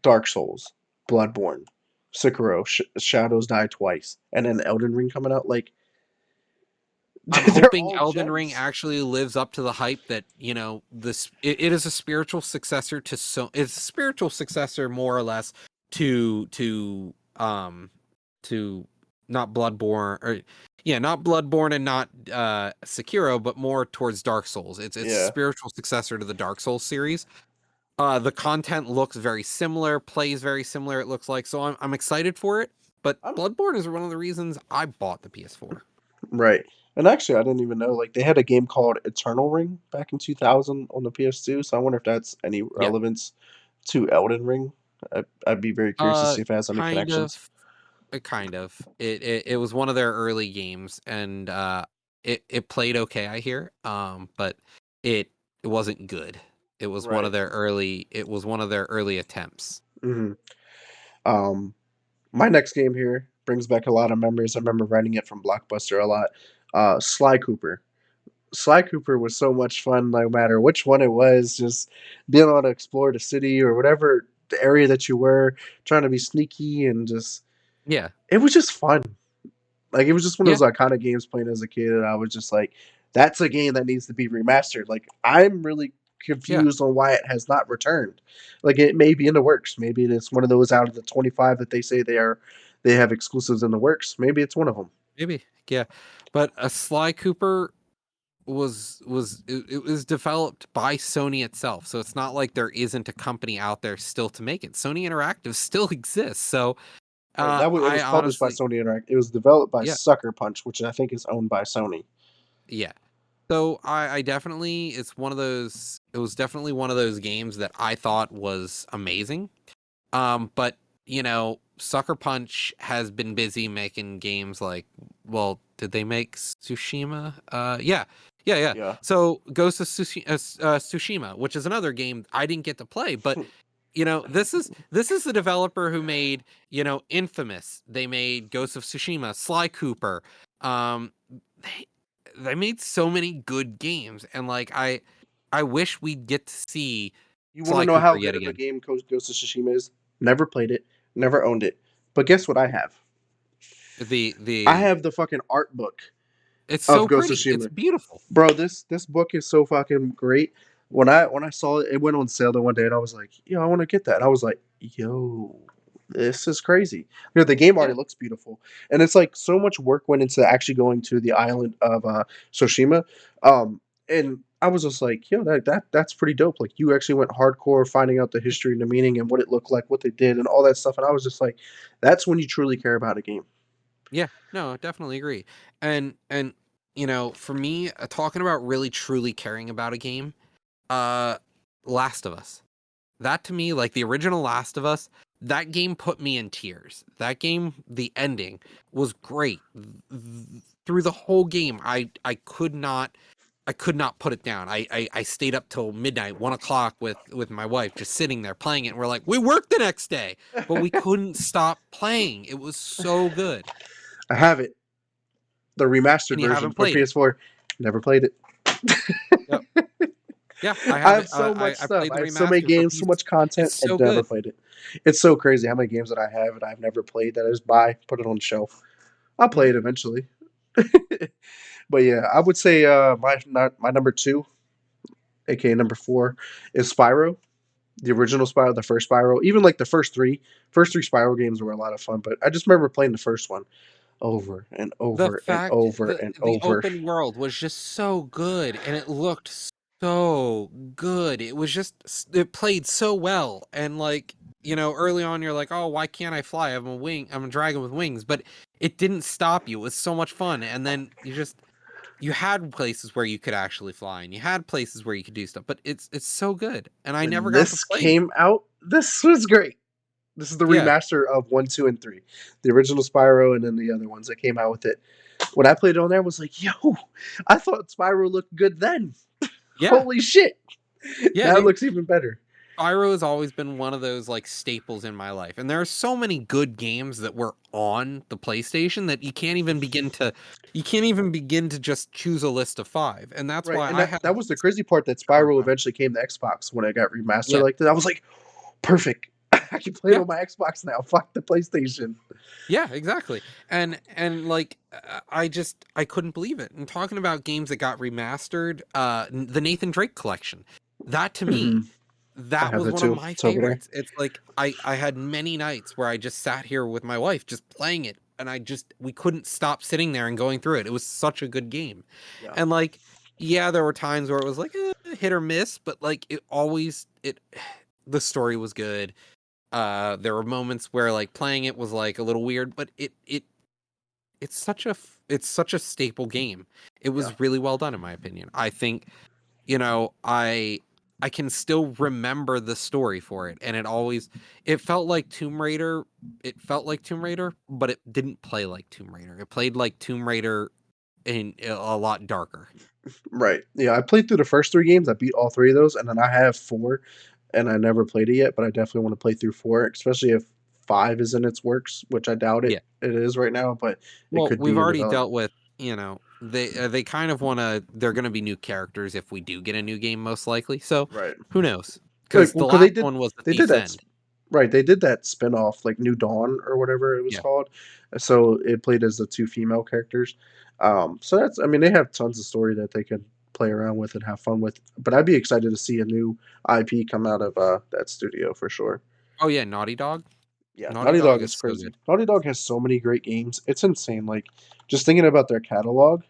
Dark Souls, Bloodborne, Sekiro, Shadows Die Twice, and then Elden Ring coming out. Like I'm they're hoping all Elden Ring gems. actually lives up to the hype that, it is a spiritual successor to it's a spiritual successor more or less to to not Bloodborne or yeah, not Bloodborne and not Sekiro, but more towards Dark Souls. It's a Yeah, spiritual successor to the Dark Souls series. The content looks very similar, plays very similar, it looks like. So I'm excited for it, but I'm Bloodborne is one of the reasons I bought the PS4. right. And actually, I didn't even know like they had a game called Eternal Ring back in 2000 on the PS2. So I wonder if that's any Yeah. relevance to Elden Ring. I'd be very curious to Uh, see if it has any kind connections. of, kind of. It was one of their early games, and it played okay, I hear. But it it wasn't good. Right. It was one of their early attempts. Hmm. Um, my next game here brings back a lot of memories. I remember writing it from Blockbuster a lot. Sly Cooper. Sly Cooper was so much fun, no matter which one it was, just being able to explore the city or whatever the area that you were, trying to be sneaky and just Yeah, it was just fun. Like it was just one of yeah, those iconic games playing as a kid, and I was just like, that's a game that needs to be remastered. Like I'm really yeah. confused on why it has not returned. Like it may be in the works. Maybe it's one of those out of the 25 that they say they have exclusives in the works. Maybe it's one of them. Maybe, yeah. But a Sly Cooper it was developed by Sony itself. So it's not like there isn't a company out there still to make it. Sony Interactive still exists. So Right, that was it I was published by honestly, Sony Interactive. It was developed by yeah, Sucker Punch, which I think is owned by Sony. yeah. So I definitely, it's one of those, it was definitely one of those games that I thought was amazing. But Sucker Punch has been busy making games like, well, did they make Tsushima? Yeah, yeah, yeah. Yeah. So Ghost of Tsushima, which is another game I didn't get to play, but this is the developer who made Infamous. They made Ghost of Tsushima, Sly Cooper. They they made so many good games, and like I wish we'd get to see You wanna Sly know how Cooper yet good of a again. game Ghost of Tsushima is? Never played it, never owned it. But guess what I have? I The have the fucking art book It's of so Ghost of pretty. It's Tsushima. beautiful. Bro, this book is so fucking great. When I saw it, it went on sale the one day, and I was like, "Yo, I want to get that." I was like, "Yo, this is crazy." The game Yeah, already looks beautiful, and it's like so much work went into actually going to the island of Tsushima, and I was just like, "Yo, that's pretty dope." Like you actually went hardcore finding out the history and the meaning and what it looked like, what they did, and all that stuff. And I was just like, "That's when you truly care about a game." yeah. No, definitely agree. And for me, talking about really truly caring about a game, uh, Last of Us. That to me, like the original Last of Us, that game put me in tears. That game, the ending was great. Through the whole game, I could not put it down. I stayed up till midnight, 1 o'clock with my wife, just sitting there playing it. And we're like, we worked the next day, but we couldn't stop playing. It was so good, I have it, the remastered and you version haven't for played it. PS4. Never played it. Yep. Yeah, I I have have it. so much I stuff. played the I have so many remaster for games, so PC. much content, It's and so never good. played it. It's so crazy how many games that I have and I've never played that I just buy, put it on the shelf. I'll play Mhm. it eventually. But yeah, I would say my number two, aka number four, is Spyro. The original Spyro, the first Spyro, even like the first three Spyro games were a lot of fun. But I just remember playing the first one over and The over and fact over and the over. open world was just so good, and it looked so good. It was just it played so well, and like early on you're like, oh, why can't I fly? I'm a dragon with wings, but it didn't stop you. It was so much fun, and then you had places where you could actually fly, and you had places where you could do stuff, but it's so good, and I never When got to this play it. came out, this was great. This is the Yeah, remaster of 1, 2, and 3. The original Spyro and then the other ones that came out with it. When I played it on there, I was like, "Yo, I thought Spyro looked good then. yeah, Holy shit. yeah, Now it dude. looks even better." Spyro has always been one of those like staples in my life. And there are so many good games that were on the PlayStation that you can't even begin to just choose a list of five. And that's Right, why and I that have that was the crazy part that hard Spyro time. eventually came to Xbox when it got remastered Yeah. like that. I was like, "Perfect. I can play it Yeah. on my Xbox now. Fuck the PlayStation." Yeah, exactly. And like I couldn't believe it. And talking about games that got remastered, the Nathan Drake collection. That to me, Mhm. I that have was that one of too. my It's over there. favorites. It's like I had many nights where I just sat here with my wife just playing it, and we couldn't stop sitting there and going through it. It was such a good game. Yeah. And like yeah, there were times where it was like hit or miss, but like it the story was good. There were moments where like playing it was like a little weird, but it's such a staple game. It Yeah. was really well done in my opinion. I think you know, I can still remember the story for it, and it felt like Tomb Raider. It felt like Tomb Raider, but it didn't play like Tomb Raider. It played like Tomb Raider in a lot darker. Right. Yeah, I played through the first 3 games. I beat all 3 of those, and then I have 4, and I never played it yet, but I definitely wanna play through 4, especially if 5 is in its works, which I doubt Yeah. it is right now, but it Well, could we've be in already development. dealt with, they kind of want to. They're going to be new characters if we do get a new game, most likely. So Right. who knows? Like, Because well, the 'cause last one was the they did Thief's that s End. right, they did that spinoff, like, New Dawn or whatever it was Yeah. called, so it played as the 2 female characters, so that's I mean, they have tons of story that they could play around with and have fun with, but I'd be excited to see a new IP come out of, that studio for sure. Oh yeah, Naughty Dog. Yeah, Naughty Naughty Dog Dog is is so crazy. good. Naughty Dog has so many great games, it's insane, like, just thinking about their catalog,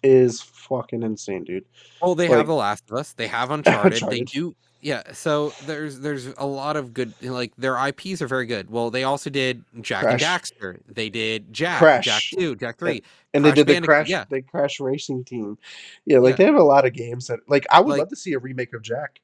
is fucking insane, dude. Well, they have Like The Last of Us, they have Uncharted, they Uncharted, do yeah, so there's a lot of good like, their IPs are very good. Well, they also did Jak and Crash, Daxter, they did Jak Crash, 2, Jak and 3, and they Crash did Bandicoot, yeah, the Crash Racing team. Yeah, like yeah, they have a lot of games that like I would like, love to see a remake of Jack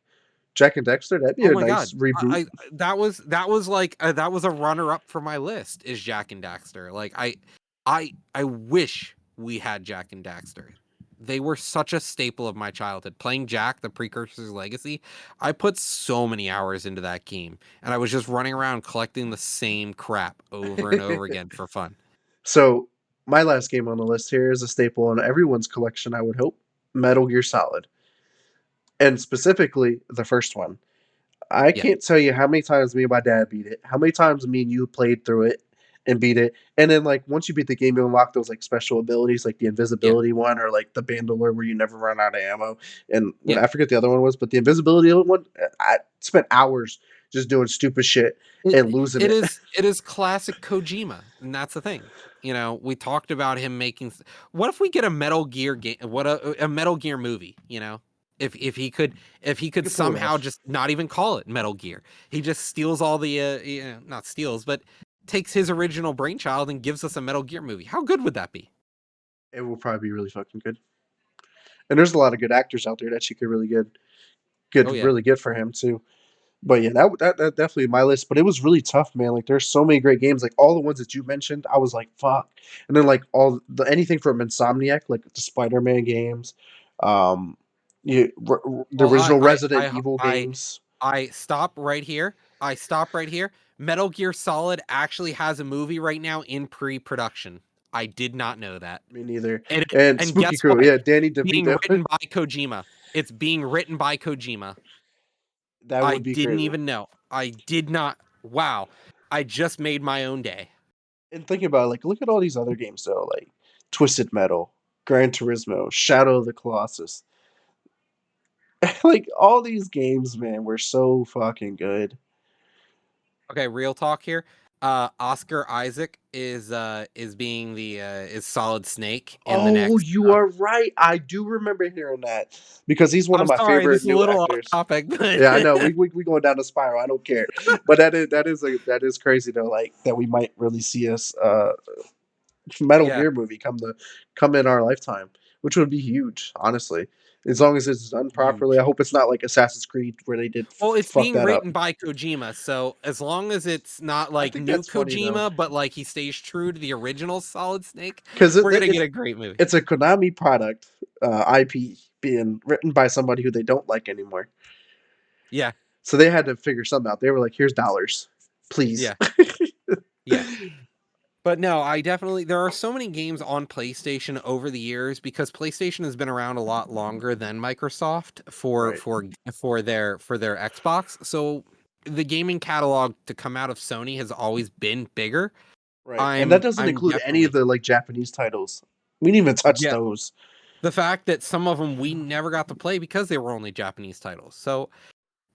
and Dexter. That'd be oh a my god, nice reboot. that was like, that was a runner up for my list is Jak and Daxter, like, I wish we had Jak and Daxter. They were such a staple of my childhood. Playing Jak, the Precursor's Legacy, I put so many hours into that game, and I was just running around collecting the same crap over and over again for fun. So my last game on the list here is a staple in everyone's collection, I would hope. Metal Gear Solid, and specifically the first one. I Yeah, can't tell you how many times me and my dad beat it, how many times me and you played through it and beat it. And then like once you beat the game, you unlock those like special abilities, like the yeah, invisibility one or like the bandolier where you never run out of ammo. And what yeah. I forget the other one was, but the invisibility one, I spent hours just doing stupid shit It and losing it it. is classic Kojima, and that's the thing. You know, we talked about him making. What if we get a Metal Gear game? What a Metal Gear movie? You know, if he We could could pull it somehow off. just not even call it Metal Gear, he just steals all the not steals, but takes his original brainchild and gives us a Metal Gear movie. How good would that be? It will probably be really fucking good. And there's a lot of good actors out there that you could really Oh yeah, really get for him too. But yeah, that definitely my list. But it was really tough, man. Like there's so many great games. Like all the ones that you mentioned, I was like, fuck. And then like all the anything from Insomniac, like the Spider-Man games, um, the well, original Resident Evil I games. I stop right here. I stop right here. Metal Gear Solid actually has a movie right now in pre-production. I did not know that. Me neither. And And and Spooky guess Crew, what? yeah, Danny It's being DeVito. written by Kojima. It's being written by Kojima. That I would be didn't crazy. even know. I did not. Wow. I just made my own day. And think about it, like look at all these other games though, like Twisted Metal, Gran Turismo, Shadow of the Colossus. Like all these games, man, were so fucking good. Okay, real talk here. Oscar Isaac is being the is Solid Snake in the Oh, next you are right. I do remember hearing that because he's one of I'm my sorry, this favorite is a new little off actors. topic, but Yeah, I know. We going down the spiral. I don't care. But that is crazy though. Like that we might really see us Metal yeah, Gear movie come in our lifetime, which would be huge. Honestly, as long as it's done properly. I huge. hope it's not like Assassin's Creed where they did Well, it's fuck being that up. written by Kojima, so as long as it's not I like think new that's funny though Kojima, but like he stays true to the original Solid Snake, because we're gonna get a great movie. it's a Konami product IP being written by somebody who they don't like anymore. Yeah, So they had to figure something out. They were like, "Here's dollars, please." yeah, yeah. But no, I definitely there are so many games on PlayStation over the years because PlayStation has been around a lot longer than Microsoft Right, for their Xbox. So the gaming catalog to come out of Sony has always been bigger. right, and that doesn't I'm include any of definitely the like Japanese titles. We didn't even touch yeah. those The fact that some of them we never got to play because they were only Japanese titles. So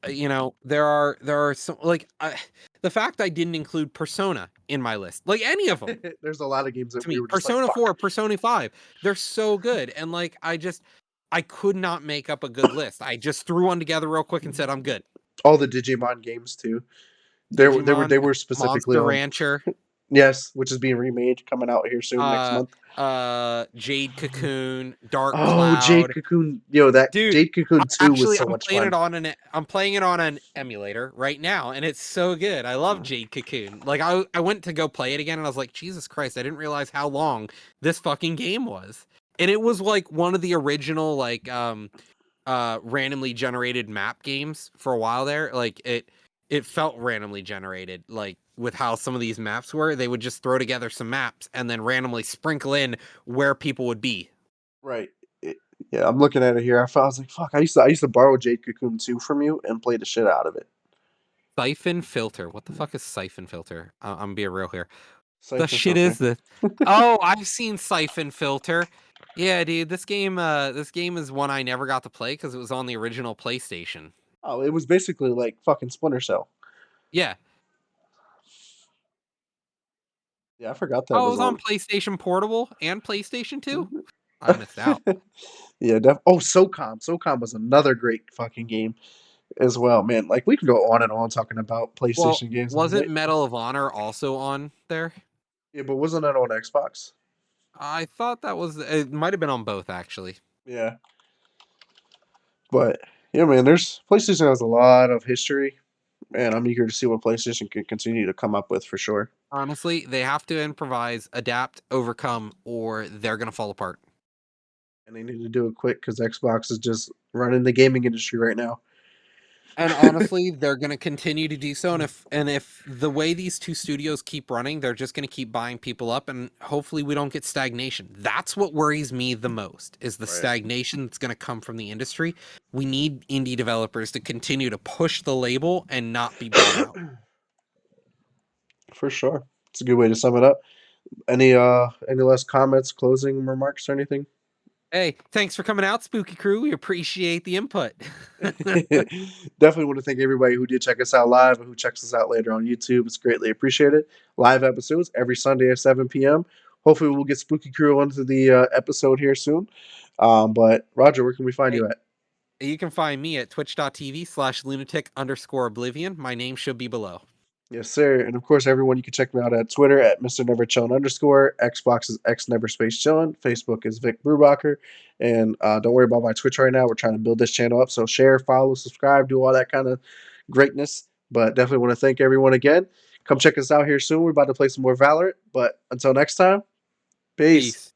you know there are some like the fact I didn't include Persona in my list, like any of them There's a lot of games that to we me, were just like, Persona "Fuck." 4, Persona 5, they're so good. And like I could not make up a good list. I just threw one together real quick and said I'm good. All the Digimon games too. Digimon, They were specifically Monster on. Rancher, Yes, which is being remade, coming out here soon next uh month. Jade Cocoon, Dark Oh, Jade Cloud. Cocoon. Yo, that Dude, Jade Cocoon 2 was actually so much fun. I'm playing it on an emulator right now and it's so good. I love Jade Cocoon. Like I went to go play it again and I was like, Jesus Christ, I didn't realize how long this fucking game was. And it was like one of the original like randomly generated map games for a while there. Like it felt randomly generated, like with how some of these maps were. They would just throw together some maps and then randomly sprinkle in where people would be. Right. It yeah, I'm looking at it here. I was like, "Fuck, I used to borrow Jade Cocoon 2 from you and play the shit out of it." Siphon filter. What the fuck is siphon filter? I'm being real here. The Siphon shit is Filter. this? Oh, I've seen siphon filter. Yeah, dude, this game is one I never got to play because it was on the original PlayStation. Oh, it was basically like fucking Splinter Cell. Yeah. Yeah, I forgot that Oh, it was was on on. PlayStation Portable and PlayStation 2? I missed out. Yeah, oh, SOCOM was another great fucking game as well, man. Like we can go on and on talking about Well, PlayStation games all wasn't night. Medal of Honor also on there? Yeah, but wasn't that on Xbox? I thought that was it might have been on both actually. Yeah, but yeah, man, there's PlayStation has a lot of history, and I'm eager to see what PlayStation can continue to come up with for sure. Honestly, they have to improvise, adapt, overcome, or they're gonna fall apart. And they need to do it quick because Xbox is just running the gaming industry right now. And honestly, they're gonna continue to do so, and if the way these 2 studios keep running, they're just gonna keep buying people up, and hopefully we don't get stagnation. That's what worries me the most, is the Right. stagnation that's gonna come from the industry. We need indie developers to continue to push the label and not be bought out. For sure. It's a good way to sum it up. Any last comments, closing remarks, or anything? Hey, thanks for coming out, Spooky Crew. We appreciate the input. Definitely want to thank everybody who did check us out live and who checks us out later on YouTube. It's greatly appreciated. Live episodes every Sunday at 7 p.m. Hopefully, we'll get Spooky Crew onto the episode here soon. But Roger, where can we find Hey, you at? you can find me at twitch.tv/lunatic_oblivion. My name should be below. Yes, sir. And of course, everyone, you can check me out at Twitter at Mr. Never Chillin underscore. Xbox is X Never Space Chillin. Facebook is Vic Brubacher. And don't worry about my Twitch right now. We're trying to build this channel up. So share, follow, subscribe, do all that kind of greatness. But definitely want to thank everyone again. Come check us out here soon. We're about to play some more Valorant. But until next time, peace. Peace.